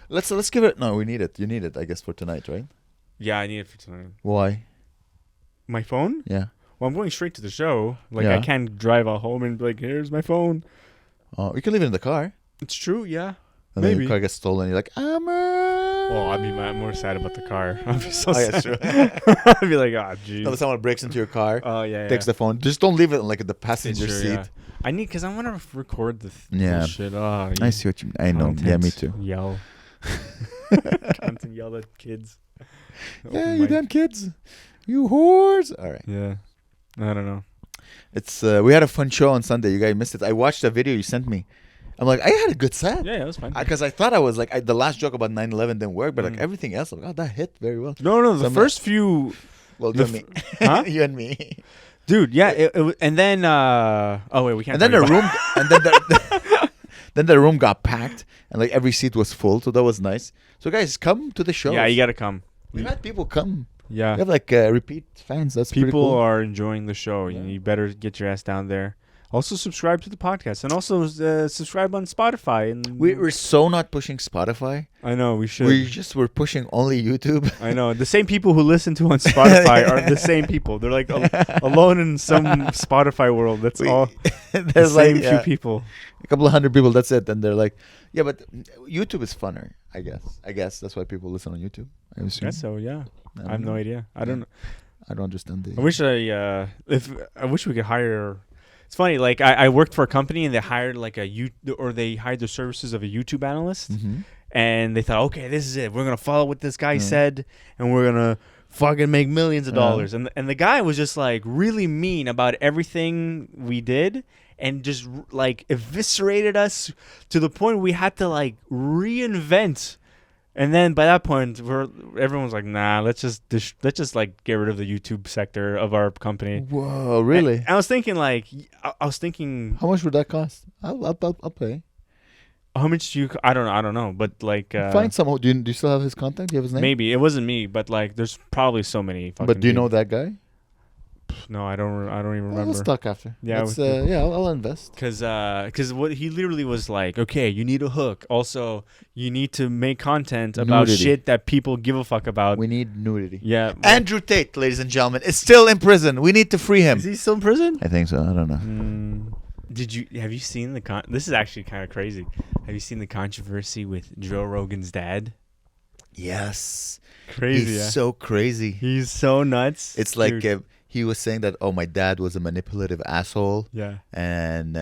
Let's give it. No, we need it. You need it, I guess, for tonight, right? Yeah, I need it for tonight. Why? My phone? Yeah. Well, I'm going straight to the show. Like, Yeah. I can't drive out home and be like, here's my phone. Oh, you can leave it in the car. It's true, yeah. And then Maybe. your car gets stolen. You're like, Amer. Well, I'd be more sad about the car. I'd be so Oh, yeah, sad. true. I'd be like, oh, jeez. No, someone breaks into your car, Oh, yeah, takes the phone. Just don't leave it like at the passenger Sure, seat. yeah. I need, because I want to record the Yeah. bullshit. Oh, I see what you. I know. Content. Yeah, me too. Yell. Content yell at kids. Yeah, Open you mic. damn kids. You whores. All right. Yeah. I don't know. It's we had a fun show on Sunday. You guys missed it. I watched the video you sent me. I'm like, I had a good set. Yeah, it was fine. Because I thought I was like, the last joke about 9/11 didn't work, but like Mm. everything else, I'm like, oh, that hit very well. No, the Some- first few, Well, The you and me. Huh? You and me. dude. Yeah, and then oh wait, we can't. And then the talk about- room, and then the, then the room got packed, and like every seat was full, so that was nice. So guys, come to the show. Yeah, you gotta come. We've had people come. Yeah, We have like repeat fans. That's pretty people cool. are enjoying the show. Yeah. You better get your ass down there. Also, subscribe to the podcast, and also subscribe on Spotify. And We're so not pushing Spotify. I know we should. We're pushing only YouTube. I know the same people who listen to on Spotify are the same people. They're like alone in some Spotify world. That's all. The There's same like few people. a couple of hundred people. That's it. And they're like, yeah, but YouTube is funner. I guess that's why people listen on YouTube. I assume. Guess so. Yeah, I I don't have no know. idea. I don't. I don't understand the. I wish I wish we could hire. It's funny. Like I worked for a company and they hired like they hired the services of a YouTube analyst. Mhm. And they thought, okay, this is it. We're gonna follow what this guy Yeah. said, and we're gonna fucking make millions of Yeah. dollars. And the guy was just like really mean about everything we did, and just like eviscerated us to the point we had to like reinvent. And then by that point, everyone's like, nah, let's just like get rid of the YouTube sector of our company. Whoa, really? And I was thinking like, I was thinking, How much would that cost? I'll pay. how much do you? I don't know, but like, Find someone. Do you still have his contact? Do you have his name? maybe it wasn't me, but like, there's probably so many. Fucking But do you know people. that guy? No, I don't even Well, remember. let's talk after. Yeah, Let's, we I'll invest. Cause what he literally was like, okay, you need a hook. Also, you need to make content about Nudity. shit that people give a fuck about. We need nudity. Yeah. Andrew Tate, ladies and gentlemen, is still in prison. We need to free him. Is he still in prison? I think so. I don't know. Have you seen this is actually kind of crazy. Have you seen the controversy with Joe Rogan's dad? Yes. Crazy. He's Yeah? so crazy. He's so nuts. It's like Dude. he was saying that, oh, my dad was a manipulative asshole. Yeah. And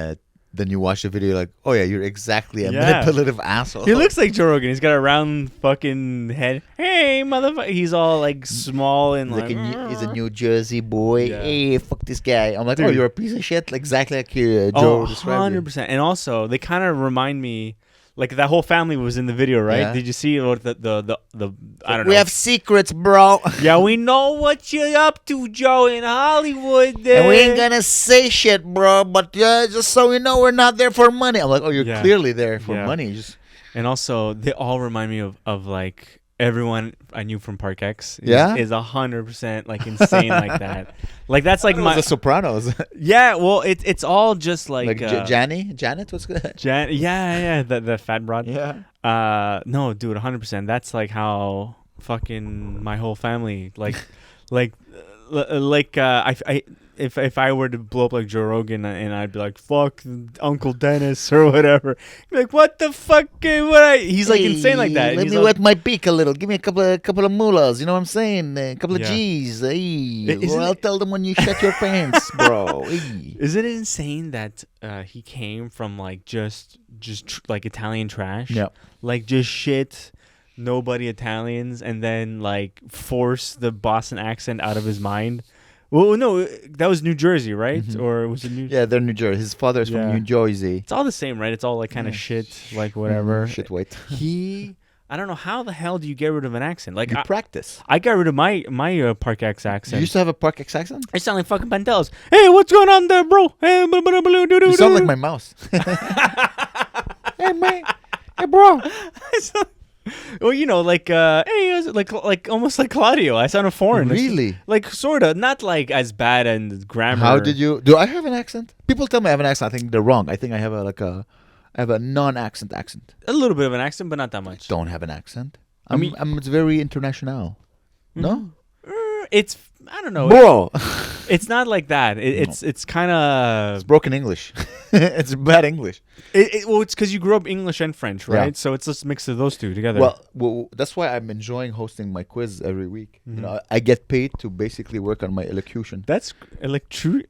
then you watch the video, you're like, oh, yeah, you're exactly a Yeah. manipulative asshole. He looks like Joe Rogan. He's got a round fucking head. Hey, motherfucker. He's all like small and like like. he's a New Jersey boy. Yeah. Hey, fuck this guy. I'm like, oh, Dude. you're a piece of shit. Like, exactly like Joe described you. 100%. And also, they kind of remind me, like that whole family was in the video, right? Yeah. Did you see what the I don't know. We have secrets, bro. Yeah, we know what you're up to, Joe, in Hollywood. And we ain't gonna say shit, bro. But just so you know, we're not there for money. I'm like, oh, you're Yeah. clearly there for Yeah. money. Just And also, they all remind me of like everyone I knew from Park X. Yeah? is 100% like insane like that. Like that's like my The Sopranos. yeah. Well, it's all just like, Janet was good. yeah, the fat broad. Yeah. No, dude, 100%. That's like how fucking my whole family if I were to blow up like Joe Rogan and I'd be like, fuck Uncle Dennis or whatever. He'd be like, what the fuck? He's like insane like that. And Let he's me like, wet my beak a little. Give me a couple of mullahs. You know what I'm saying? A couple of Yeah. G's. Hey. Isn't Well, I'll it- tell them when you shut your pants, bro. Hey. isn't it insane that he came from like just like Italian trash? Yeah. Like just shit, nobody Italians, and then like force the Boston accent out of his mind. Well, no, that was New Jersey, right? Mhm. Or was it New? Yeah, they're New Jersey. His father's from Yeah. New Jersey. It's all the same, right? It's all like kind of Yeah. shit, like whatever. Shit, wait. He I don't know how the hell do you get rid of an accent? Like You practice. I got rid of my Park X You accent. used to have a Park X accent? I sound like fucking Pantelis. Hey, what's going on there, bro? Hey, You sound like my mouse. Hey, man. Hey, bro. Well, you know, like hey, like almost like Claudio. I sounded foreign. Really? Like sorta, not like as bad in grammar. How did you... Do I have an accent? People tell me I have an accent. I think they're wrong. I think I have I have a non-accent accent. A little bit of an accent, but not that much. Don't have an accent. I mean- it's very international. No? It's I don't know. Bro. It's not like that. It's kind of It's broken English. It's bad English. well, it's because you grew up English and French, right? Yeah. So it's just a mix of those two together. Well, that's why I'm enjoying hosting my quiz every week. You know, I get paid to basically work on my elocution. That's Elocution.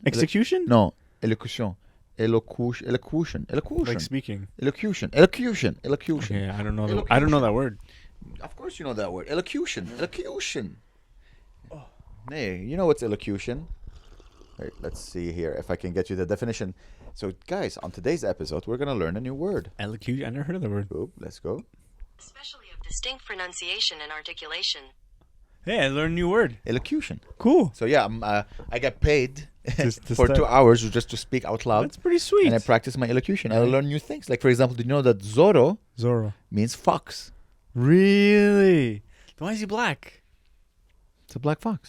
execution. No, elocution. Elocution. Like speaking. Elocution. Yeah, I don't know. I don't know that word. Of course you know that word. Elocution. Hey, you know what's elocution? Wait, let's see here if I can get you the definition. So, guys, on today's episode, we're going to learn a new word. Elocution. I never heard of the word. Oop, let's go. Especially of distinct pronunciation and articulation. Hey, I learned a new word. Elocution. Cool. So, yeah, I get paid To for start. 2 hours just to speak out loud. That's pretty sweet. And I practice my elocution. I learn new things. Like, for example, did you know that Zorro Zorro. means fox? Really? Why is he black? It's a black fox.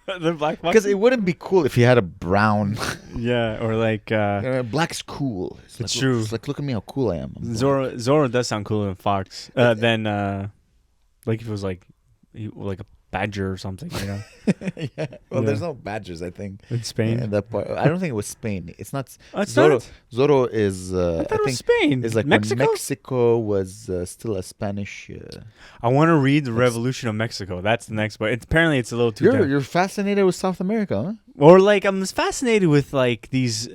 The black fox. Because it wouldn't be cool if he had a brown. Yeah, or like Black's cool. It's true. It's like, look at me how cool I am. I'm black. Zorro does sound cooler than fox. Than like if it was like a badger or something. You know, Yeah. Well, Yeah. there's no badgers, I think. in Spain. In that part. I don't think it was Spain. It's not. Oh, it's Zorro. not? Zorro is. I thought it was think Spain. is like Mexico. when Mexico was still a Spanish. I want to read the Revolution of Mexico. That's the next book. Apparently, it's a little too. You're fascinated with South America, huh? Or like I'm just fascinated with like these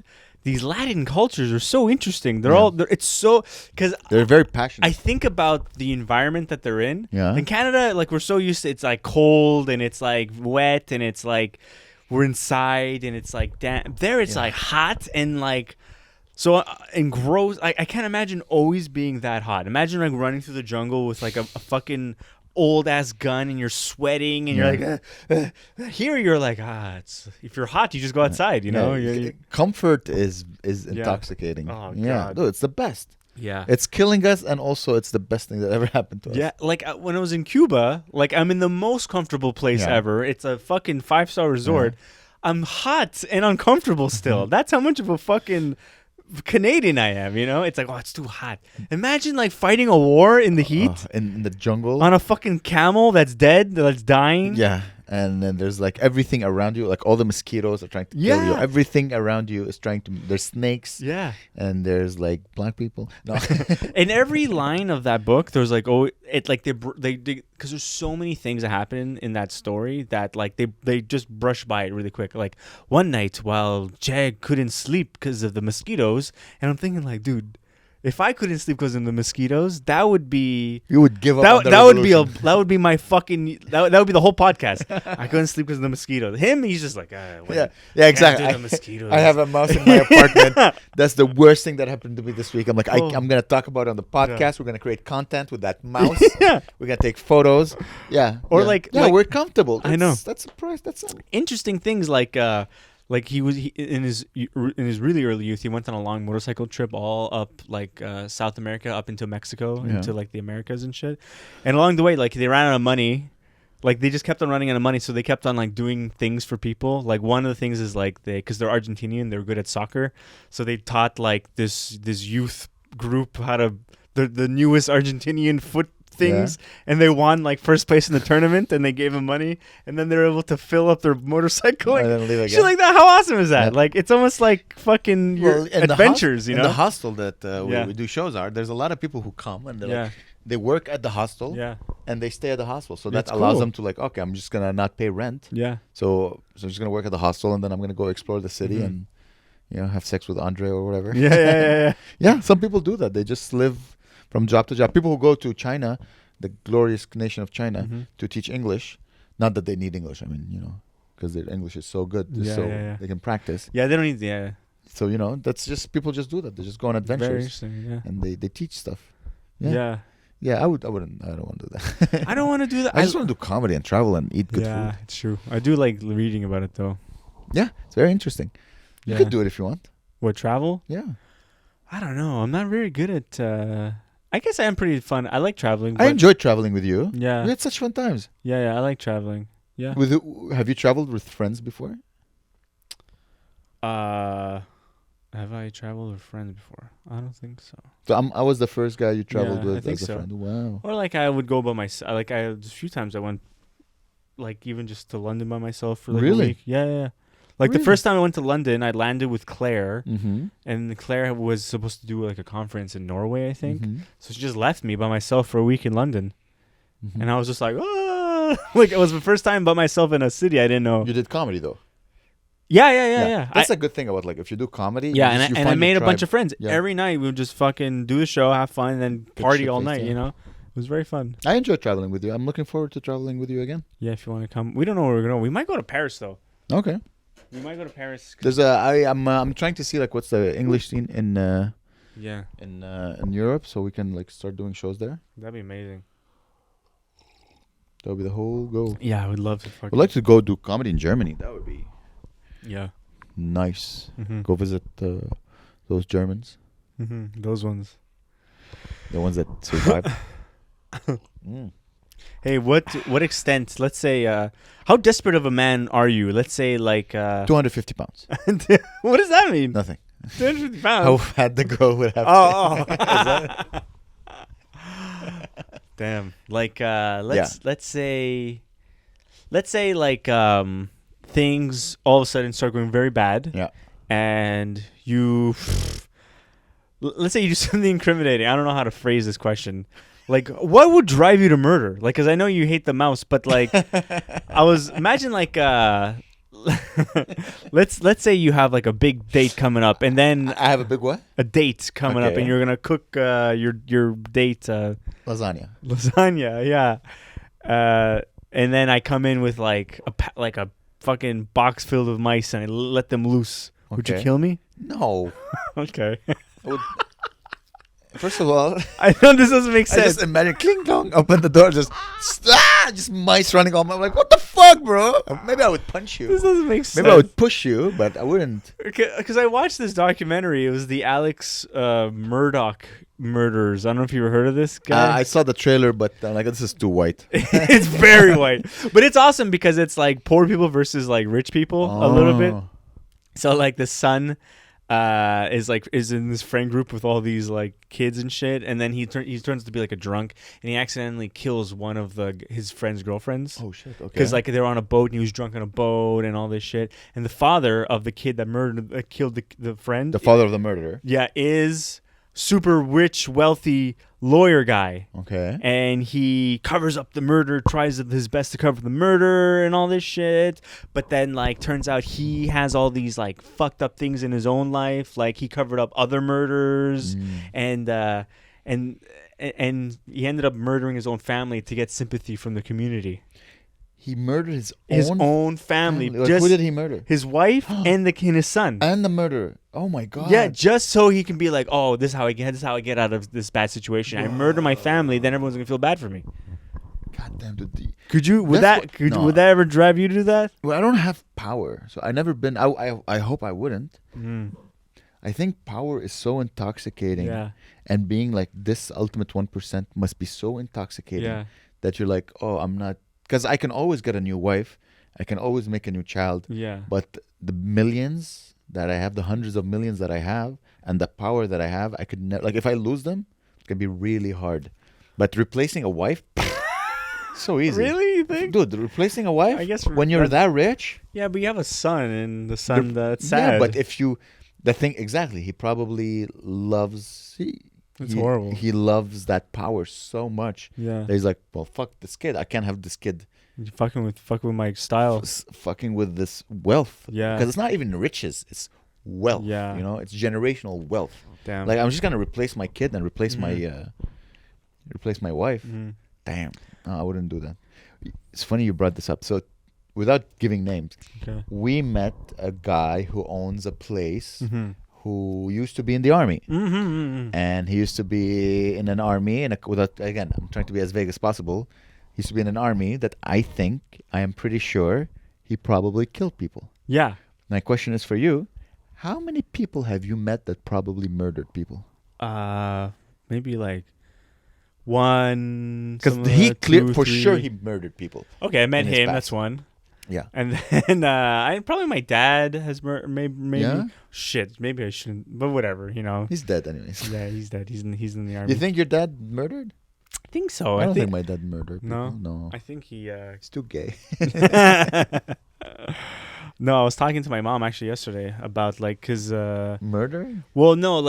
Latin cultures are so interesting. It's so because They're very passionate. I think about the environment that they're in. Yeah. In Canada, like we're so used to it's like cold and it's like wet and it's like we're inside and it's like damp. There it's like hot and like so and gross. I can't imagine always being that hot. Imagine like running through the jungle with like a fucking old ass gun and you're sweating and you're like here you're like it's if you're hot you just go outside, you know. Comfort is intoxicating. Oh, yeah, God. dude, it's the best. Yeah. It's killing us, and also it's the best thing that ever happened to us. Yeah, like when I was in Cuba, like I'm in the most comfortable place Yeah. ever. It's a fucking 5-star resort. I'm hot and uncomfortable still. That's how much of a fucking Canadian I am, you know? It's like, it's too hot. Imagine like fighting a war in the heat In the jungle. on a fucking camel that's dead, that's dying. Yeah, and then there's like everything around you, like all the mosquitoes are trying to kill you. Yeah. Everything around you is trying to. There's snakes. Yeah. And there's like black people. No. In every line of that book, there's like, they because there's so many things that happen in that story that like they just brush by it really quick. Like one night while Jag couldn't sleep because of the mosquitoes, and I'm thinking like, dude, if I couldn't sleep because of the mosquitoes, that would be You would give up. on the that would be revolution. that would be my fucking that would be the whole podcast. I couldn't sleep because of the mosquitoes. Him, he's just like, Yeah, exactly. the mosquitoes. I have a mouse in my apartment. That's the worst thing that happened to me this week. I'm like, Oh. I'm gonna talk about it on the podcast. We're gonna create content with that mouse. Yeah. We're gonna take photos. Yeah. Or yeah. like- yeah, like- we're comfortable. I know. That's a price. That's Interesting things like in his really early youth, he went on a long motorcycle trip all up like South America up into Mexico, into like the Americas and shit. And along the way, like they ran out of money. Like they just kept on running out of money, so they kept on like doing things for people. Like one of the things is like because they're Argentinian, they're good at soccer, so they taught like this youth group how to the newest Argentinian foot things, and they won like first place in the tournament, and they gave them money, and then they're able to fill up their motorcycle. And then leave Shit again. like that. How awesome is that? Yeah. Like it's almost like fucking your in the adventures, you know? In the hostel that Yeah. we do shows are, there's a lot of people who come and they're Yeah. like, they work at the hostel. Yeah. And they stay at the hostel, so That's that allows cool. them to like, okay, I'm just gonna not pay rent. Yeah. So I'm just gonna work at the hostel, and then I'm gonna go explore the city and, have sex with Andre or whatever. Yeah. Yeah, some people do that. They just live from job to job. People who go to China, the glorious nation of China, to teach English. Not that they need English. I mean, because their English is so good, Yeah. they can practice. Yeah, they don't need. Yeah. So that's just people just do that. They just go on Very adventures interesting. Yeah. and they teach stuff. Yeah. Yeah, I wouldn't. I don't want to do that. I don't want to do that. I just want to do comedy and travel and eat good yeah, food. it's true. I do like reading about it though. Yeah, it's very interesting. You Yeah. could do it if you want. What, travel? Yeah. I don't know. I'm not very good at. I guess I am pretty fun. I like traveling. I but- enjoyed traveling with you. Yeah. We had such fun times. Yeah. I like traveling. Yeah. Have you traveled with friends before? Have I traveled with friends before? I don't think so. So I was the first guy you traveled Yeah, I with think as a so. friend. Wow. Or like I would go by myself. Like a few times I went, like even just to London by myself for like Really? a week. Yeah. Like the Really? first time I went to London, I landed with Claire, Mm-hmm. and Claire was supposed to do like a conference in Norway, I think. Mm-hmm. So she just left me by myself for a week in London, Mm-hmm. and I was just like, ah! Like it was the first time by myself in a city I didn't know. You did comedy though. Yeah. That's a good thing about like if you do comedy. Yeah, you and I find your made a bunch tribe. of friends. Yeah. Every night we would just fucking do the show, have fun, and then party all shit-faced, night. yeah. You know, it was very fun. I enjoy traveling with you. I'm looking forward to traveling with you again. Yeah, if you want to come, we don't know where we're going. We might go to Paris though. Okay. We might go to Paris. There's I'm trying to see like what's the English scene Yeah, in Europe, so we can like start doing shows there. that'd be amazing. That would be the whole goal. Yeah, I would love to. Fucking, I'd like to go do comedy in Germany. That would be Yeah. nice. Mm-hmm. Go visit those Germans, Those ones. the ones that survived. Hey, what extent? Let's say, how desperate of a man are you? Let's say, like, 250 pounds. what does that mean? Nothing. 250 How pounds. fat the girl would have. Oh. Damn. Like, let's say, like, things all of a sudden start going very bad. Yeah. And you, let's say you do something incriminating. I don't know how to phrase this question. Like, what would drive you to murder? Like, because I know you hate the mouse, but like, imagine like, let's say you have like a big date coming up, and then I have a big what? a date coming up, Okay. and you're gonna cook your date Lasagna. lasagna, yeah. And then I come in with like a fucking box filled with mice, and I let them loose. Would you Okay. kill me? No. Okay. I would, first of all, I know this doesn't make I sense. just imagine cling dong, open the door, just mice running on. I'm like, what the fuck, bro? Maybe I would punch This you. doesn't make sense. Maybe I would push you, but I wouldn't. Because I watched this documentary. It was the Alex Murdoch murders. I don't know if you ever heard of this guy. I saw the trailer, but I'm like, this is too white. It's very white, but it's awesome because it's like poor people versus like rich people a little bit. Oh. So like the son is in this friend group with all these like kids and shit, and then he turns to be like a drunk, and he accidentally kills one of his friend's girlfriends. Oh shit! Okay. Because like they were on a boat and he was drunk on a boat and all this shit, and the father of the kid that killed the friend, the father of the murderer. yeah, is super rich, wealthy lawyer guy. Okay. And he covers up the murder, tries his best to cover the murder and all this shit. But then, like, turns out he has all these, like, fucked up things in his own life. Like, he covered up other murders. And he ended up murdering his own family to get sympathy from the community. He murdered his Own family. Like, Just who did he murder? his wife and his son. And the murderer. Oh my god. Yeah, just so he can be like, oh, this is how I get out of this bad situation. I murder my family, then everyone's gonna feel bad for me. God damn, dude. Could you? Would That's that? what- no. Would that ever drive you to do that? Well, I don't have power, so I never been. I hope I wouldn't. I think power is so intoxicating, Yeah. and being like this ultimate 1% must be so intoxicating Yeah. that you're like, oh, I'm not, because I can always get a new wife, I can always make a new child, Yeah. but the millions that I have, the hundreds of millions that I have, and the power that I have, I could never, like, if I lose them, it can be really hard. But replacing a wife, so easy. Really? You think? Dude, replacing a wife, I guess when you're that rich, Yeah, but you have a son, and the son that's sad. yeah, but if you, the thing, exactly, he probably loves, It's horrible. He loves that power so much. Yeah. That he's like, well, fuck this kid. I can't have this kid You're fucking with my style. fucking with this wealth. Yeah. Because it's not even riches, it's wealth. Yeah. You know, it's generational wealth. Damn. Like, I'm just gonna replace my kid and replace my wife. Mhm. Damn, no, I wouldn't do that. It's funny you brought this up. So, without giving names, Okay. we met a guy who owns a place who used to be in the army. Mm-hmm. And he used to be in an army, again, I'm trying to be as vague as possible. He used to be in an army that I am pretty sure he probably killed people. Yeah. My question is for you: how many people have you met that probably murdered people? Maybe like one. Because he for sure he murdered people. Okay, I met in his him. past. That's one. Yeah. And then probably my dad has maybe Yeah? shit. Maybe I shouldn't, but whatever. He's dead anyways. Yeah, he's dead. He's in the army. You think your dad murdered? I think so. I don't think my dad murdered people. No. I think he. He's too gay. No, I was talking to my mom actually yesterday about cause Murder? well, no,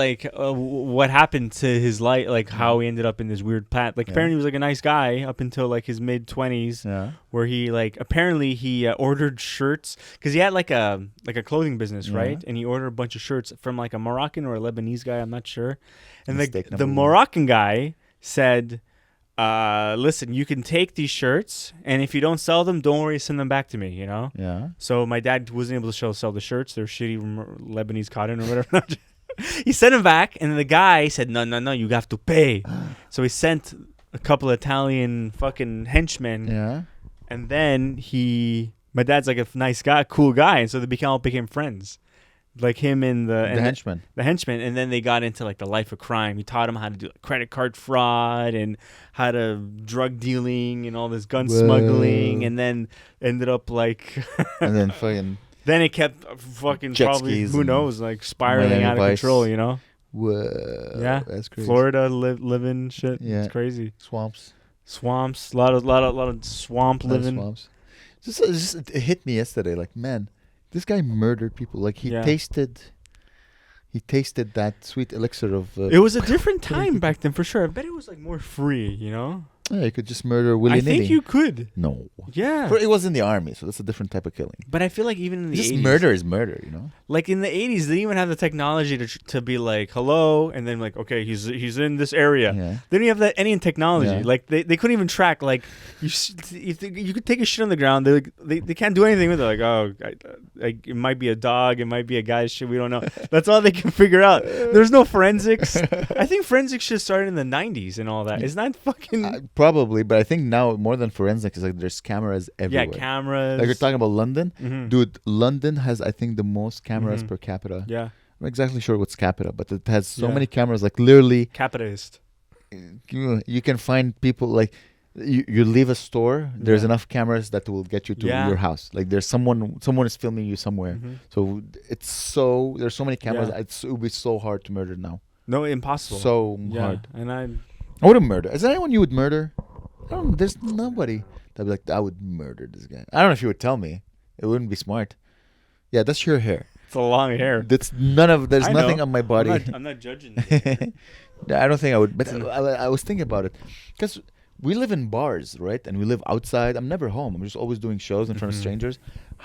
what happened to his life, how he ended up in this weird path. Apparently he was a nice guy up until his mid 20s, Yeah. where he apparently he ordered shirts because he had a clothing business, Yeah. right? And he ordered a bunch of shirts from a Moroccan or a Lebanese guy, I'm not sure. And Mistake the number one. Moroccan guy said, listen, you can take these shirts, and if you don't sell them, don't worry, send them back to me, Yeah. So my dad wasn't able to sell the shirts. They're shitty Lebanese cotton or whatever. He sent them back, and the guy said, no, you have to pay. So he sent a couple of Italian fucking henchmen, Yeah. and then my dad's a nice guy, cool guy, and so they all became friends. Him and the henchman. The henchmen, and then they got into the life of crime. He taught them how to do credit card fraud and how to drug dealing and all this gun smuggling, and then ended up and then fucking. Then it kept fucking Jet probably skis who and knows spiraling Miami out of Vice. control. Whoa. Yeah, That's crazy. Florida living shit. Yeah. It's crazy. Swamps. Swamps, a lot of swamp living. Swamps. It hit me yesterday. Man, this guy murdered people. He tasted that sweet elixir of. It was a different time back then for sure. I bet it was more free. Yeah, you could just murder I willy-nilly. think you could. No. Yeah. It was in the army, so that's a different type of killing. But I feel even in the Just 80s, murder is murder, in the 80s, they didn't even have the technology to be hello, and then okay, he's in this area. Yeah. They didn't have that any technology. Yeah. They couldn't even track. You could take a shit on the ground. They can't do anything with it. It might be a dog. It might be a guy's shit. We don't know. That's all they can figure out. There's no forensics. I think forensics should start in the 90s and all that. Isn't that fucking... Probably, but I think now more than forensics is there's cameras everywhere. Yeah, cameras. You're talking about London. Mhm. Dude, London has, I think, the most cameras Mhm. per capita. Yeah. I'm not exactly sure what's capita, but it has so Yeah. many cameras. Literally, Capitalist. you can find people you leave a store. There's Yeah. enough cameras that will get you to Yeah. your house. There's someone is filming you somewhere. Mhm. So there's so many cameras. Yeah. It would be so hard to murder now. No, impossible. So yeah. hard. And I wouldn't murder. Is there anyone you would murder? There's nobody that'd be I would murder this guy. I don't know if you would tell me. It wouldn't be smart. Yeah, that's your hair. It's a long hair. There's I nothing know. on my body. I'm not judging. I don't think I would. But I was thinking about it because we live in bars, right? And we live outside. I'm never home. I'm just always doing shows in front of Mhm. strangers.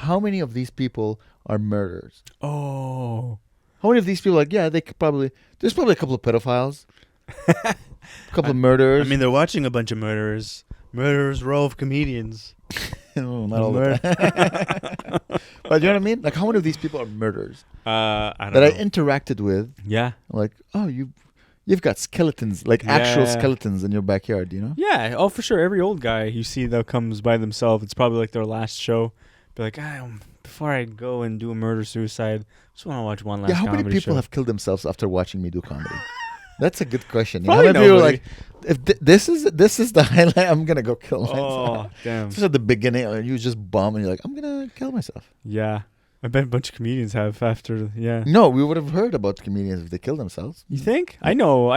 How many of these people are murderers? Oh. How many of these people there's probably a couple of pedophiles, a couple of murderers. I mean, they're watching a bunch of murderers. Murderers row of comedians. No, not all the time. But you know what I mean? How many of these people are murderers I don't that know. I interacted with? Yeah. You've got skeletons, actual Yeah. skeletons in your backyard, Yeah. Oh, for sure. Every old guy you see that comes by themselves, it's probably their last show. Be before I go and do a murder-suicide, I just want to watch one last Yeah, how many comedy people show. have killed themselves after watching me do comedy? That's a good question. Probably How many people are nobody. if this is the highlight, I'm gonna go kill myself. Oh, damn. Just at the beginning, you just bum and you're I'm gonna kill myself. Yeah. I bet a bunch of comedians have after, yeah. No, we would have heard about comedians if they kill themselves. You think? I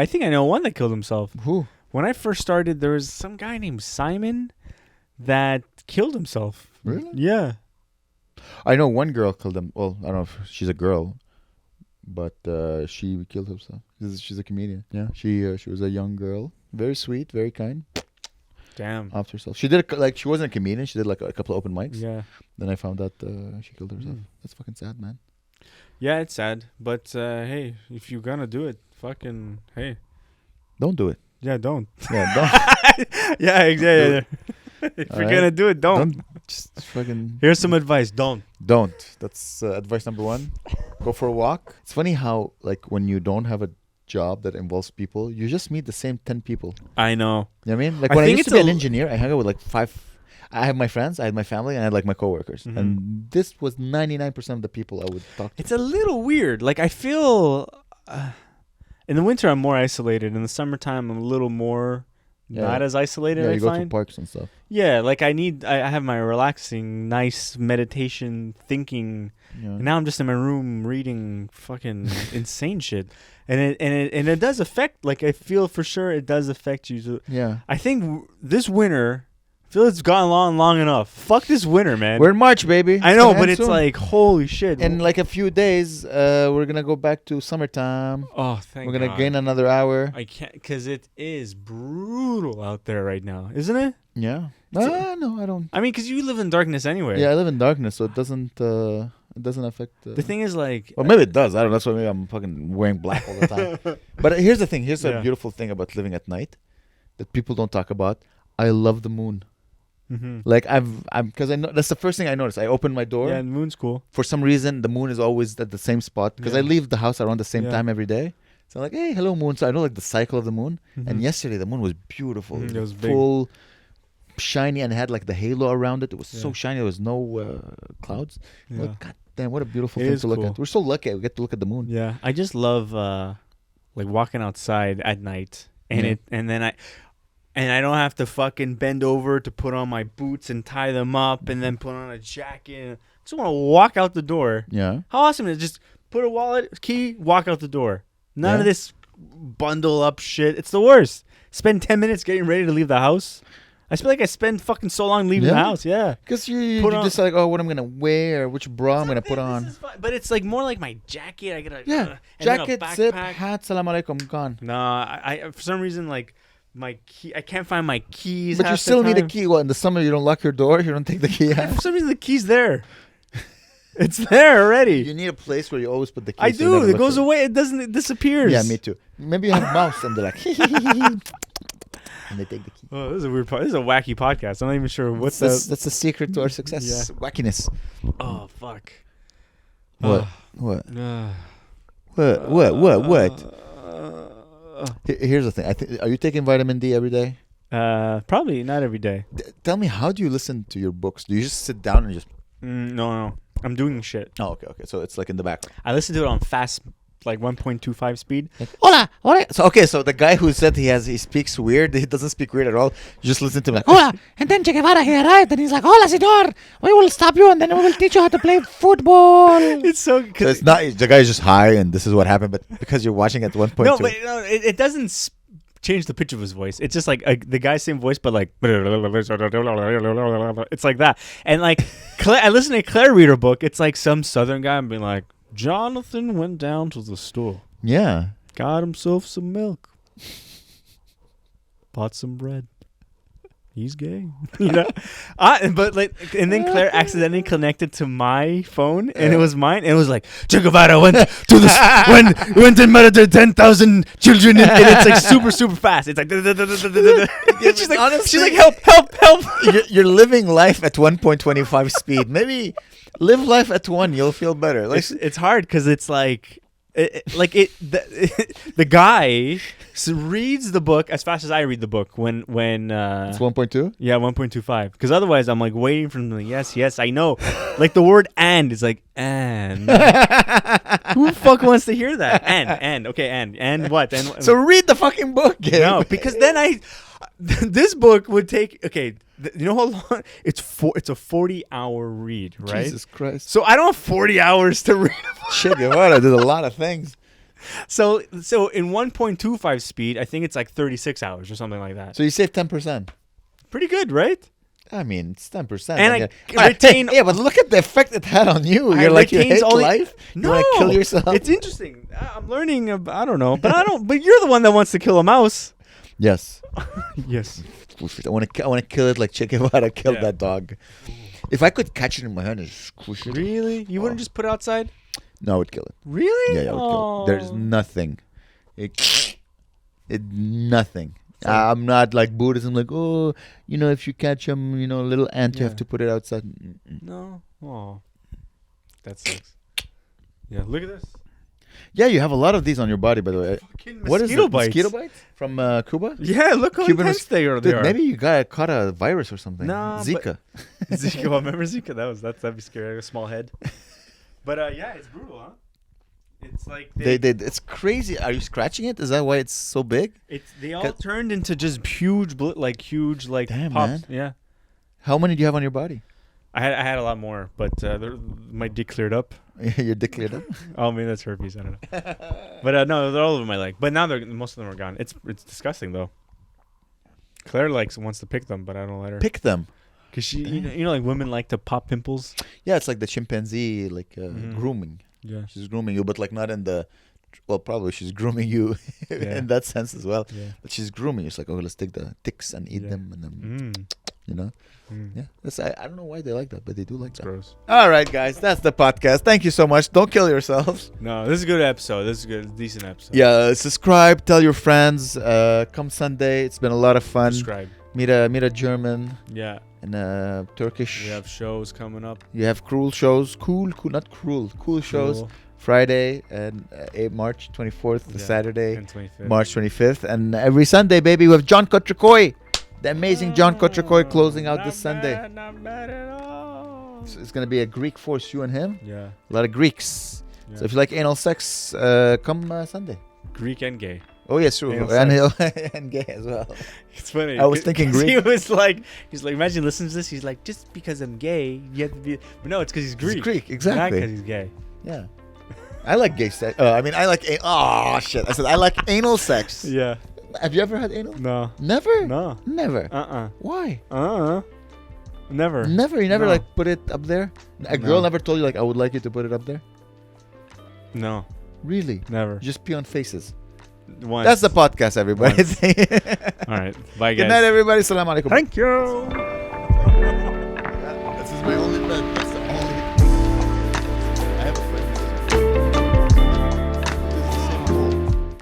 think I know one that killed himself. Who? When I first started, there was some guy named Simon that killed himself. Really? Yeah. I know one girl killed him. Well, I don't know if she's a girl, but she killed herself. She's a comedian. Yeah, she was a young girl, very sweet, very kind. Damn. After herself, she did she wasn't a comedian. She did a couple of open mics. Yeah. Then I found out she killed herself. Mm. That's fucking sad, man. Yeah, it's sad. But, hey, if you're gonna do it, fucking, hey. Don't do it. Yeah, don't. Yeah, don't. Yeah, exactly. If you're Alright. gonna do it, don't. Just fucking. Here's some advice. Don't. That's advice number 1. Go for a walk. It's funny how like when you don't have a job that involves people, you just meet the same 10 people. I know. You know what I mean? Like I when I think used to it's be an a- engineer, I hung out with like 5. I had my friends, I had my family, and I had like my coworkers. Mhm. And this was 99% of the people I would talk to. It's a little weird. Like I feel in the winter I'm more isolated. In the summertime I'm a little more not as isolated. Yeah, I you go to find. parks and stuff. Yeah, like I have my relaxing, nice meditation thinking. Yeah. And now I'm just in my room reading fucking insane shit, and it does affect. Like I feel for sure it does affect you. So Yeah. I think this winter, I feel it's gone long enough. Fuck this winter, man. We're in March, baby. I know, gonna but end it's soon. like holy shit. In like a few days, we're gonna go back to summertime. Oh, thank We're gonna God. gain another hour. I can't because it is brutal out there right now, isn't it? Yeah. No, I don't. I mean, because you live in darkness anyway. Yeah, I live in darkness, so it doesn't affect. The thing is, like, Well, maybe it does. I don't know. That's why maybe I'm fucking wearing black all the time. But here's the thing. Here's Yeah. a beautiful thing about living at night that people don't talk about. I love the moon. mm-hmm. Like I'm because I know that's the first thing I noticed. I open my door. Yeah, the moon's cool. For some reason, the moon is always at the same spot because I Yeah. leave the house around the same Yeah. time every day. So I'm like, hey, hello, moon. So I know like the cycle of the moon. Mhm. And yesterday, the moon was beautiful. Mhm, it was big. full, shiny, and had like the halo around it. It was so Yeah. shiny. There was no clouds. Yeah. Like, God damn, what a beautiful It thing is to look cool. at. We're so lucky we get to look at the moon. Yeah, I just love like walking outside at night, and Yeah. and I don't have to fucking bend over to put on my boots and tie them up, and then put on a jacket. I just want to walk out the door. Yeah. How awesome is it? Just put a wallet, key, walk out the door. None Yeah. of this bundle up shit. It's the worst. Spend 10 minutes getting ready to leave the house. I feel like I spend fucking so long leaving the Yeah. house. Yeah. Because you Put on- just like, oh, what I'm going to wear, which bra I'm going to put This on. is fine, but it's like more like my jacket. I gotta Yeah. and then a Jacket, zip, backpack. hat, salam alaikum, gone. No, I for some reason like my key. I can't find my keys. But you half the still need a time. key. What, in the summer you don't lock your door? You don't take the key For out? some reason the key's there. It's there already. You need a place where you always put the key. I so you never do. It look goes for away. It doesn't. It disappears. Yeah, me too. Maybe you have a mouse and they're like, and they take the key. Oh, this is a weird. This is a wacky podcast. I'm not even sure what's That's that. that's the secret to our success. Wackiness. Oh fuck. What? What? Uh, What? Here's the thing. Are you taking vitamin D every day? probably not every day. Tell me, how do you listen to your books? Do you just sit down and just? No. I'm doing shit. Oh, okay. So it's like in the background. I listen to it on fast, like 1.25 speed. Like, hola, hola. So the guy who said he speaks weird, he doesn't speak weird at all. You just listen to him like, hola. And then Che Guevara, he arrived and he's like, hola, senor. We will stop you and then we will teach you how to play football. It's so. So it's not, the guy's just high and this is what happened, but because you're watching at 1.2. No, but no, it doesn't change the pitch of his voice. It's just like the guy's same voice, but like it's like that. And like I listen to a Claire Reader book. It's like some Southern guy being like, Jonathan went down to the store, Yeah. got himself some milk, bought some bread. He's gay, you know. But like, and then Claire accidentally connected to my phone, and it was mine. And it was like, Che Guevara went to the went and murdered 10,000 children, and it's like super fast. It's like, she's like, Honestly, help. You're living life at 1.25 speed. Maybe live life at 1. You'll feel better. Like, It's hard because it's like. The guy reads the book as fast as I read the book when it's 1.2. yeah 1.25 because otherwise I'm like waiting for him to yes I know like the word and is like and who the fuck wants to hear that and okay and what and So read the fucking book. Gabe. no because then this book would take you know how long it's a 40-hour read, right? Jesus Christ. So I don't have 40 hours to read. Che Guevara did a lot of things. So in 1.25 speed, I think it's like 36 hours or something like that. So you save 10%. Pretty good, right? I mean, it's 10%. And Like, I retain. yeah, but look at the effect it had on you. I You're like, you retains hate all the- life? No, You want to kill yourself? It's interesting. I'm learning. I don't know, but I don't. But you're the one that wants to kill a mouse. Yes. Yes. I want to kill it like Che Guevara killed Yeah. that dog. If I could catch it in my hand and squish it. Really? You wouldn't just put it outside? No, I would kill it. Really? Yeah, I would kill it. There's nothing. Nothing. I'm not like Buddhism, like, oh, if you catch a little ant, you have to put it outside. No. Oh, that sucks. Yeah, look at this. Yeah, you have a lot of these on your body, by the way. Fucking What is mosquito it? bites. Mosquito bites from Cuba? Yeah, look how Cuban intense they are. Dude, maybe you caught a virus or something. Nah, Zika. Zika. Well, remember Zika? That'd be scary. Like a small head. But yeah, it's brutal, huh? It's like it's crazy. Are you scratching it? Is that why it's so big? They all turned into just huge Damn, pops. man. Yeah. How many do you have on your body? I had a lot more, but my dick cleared up. Your dick cleared up? Oh, maybe that's herpes. I don't know. But no, they're all over my leg. But now most of them are gone. It's disgusting though. Claire wants to pick them, but I don't let her. Pick them. Cause she, like women like to pop pimples. Yeah, it's like the chimpanzee, grooming. Yeah. She's grooming you, but like not in the. Well, probably she's grooming you in that sense as well. Yeah. But she's grooming you. It's like, oh, let's take the ticks and eat them, and then Yeah, I don't know why they like that, but they do like that. Gross. All right, guys, that's the podcast. Thank you so much. Don't kill yourselves. No, this is a good episode. This is a good, decent episode. Yeah, subscribe. Tell your friends. Come Sunday. It's been a lot of fun. Subscribe. Meet a German. Yeah. And Turkish. We have shows coming up. You have cool shows. Cool, not cruel. Cool shows. Friday and March 24th, the Saturday, and 25th. March 25th, and every Sunday, baby, we have John Kotrakoy, the amazing John Kotrakoy, closing out this Sunday. Not bad at all. So it's gonna be a Greek force, you and him. Yeah. A lot of Greeks. Yeah. So if you like anal sex, come Sunday. Greek and gay. Oh yes, true, and gay as well. It's funny. I was thinking Greek. He's like, imagine listening to this. He's like, just because I'm gay, you have to be. But no, it's because he's Greek. He's Greek, Not exactly. because he's gay. Yeah. I like gay sex. I like. Oh shit! I said I like anal sex. Yeah. Have you ever had anal? No. Never. No. Never. Uh-uh. Why? Never. Never. You never No. like put it up there. A girl never told you like I would like you to put it up there. No. Really? Never. Just pee on faces. Once. That's the podcast, everybody. All right. Bye, guys. Good night, everybody. Salam alaikum. Thank you.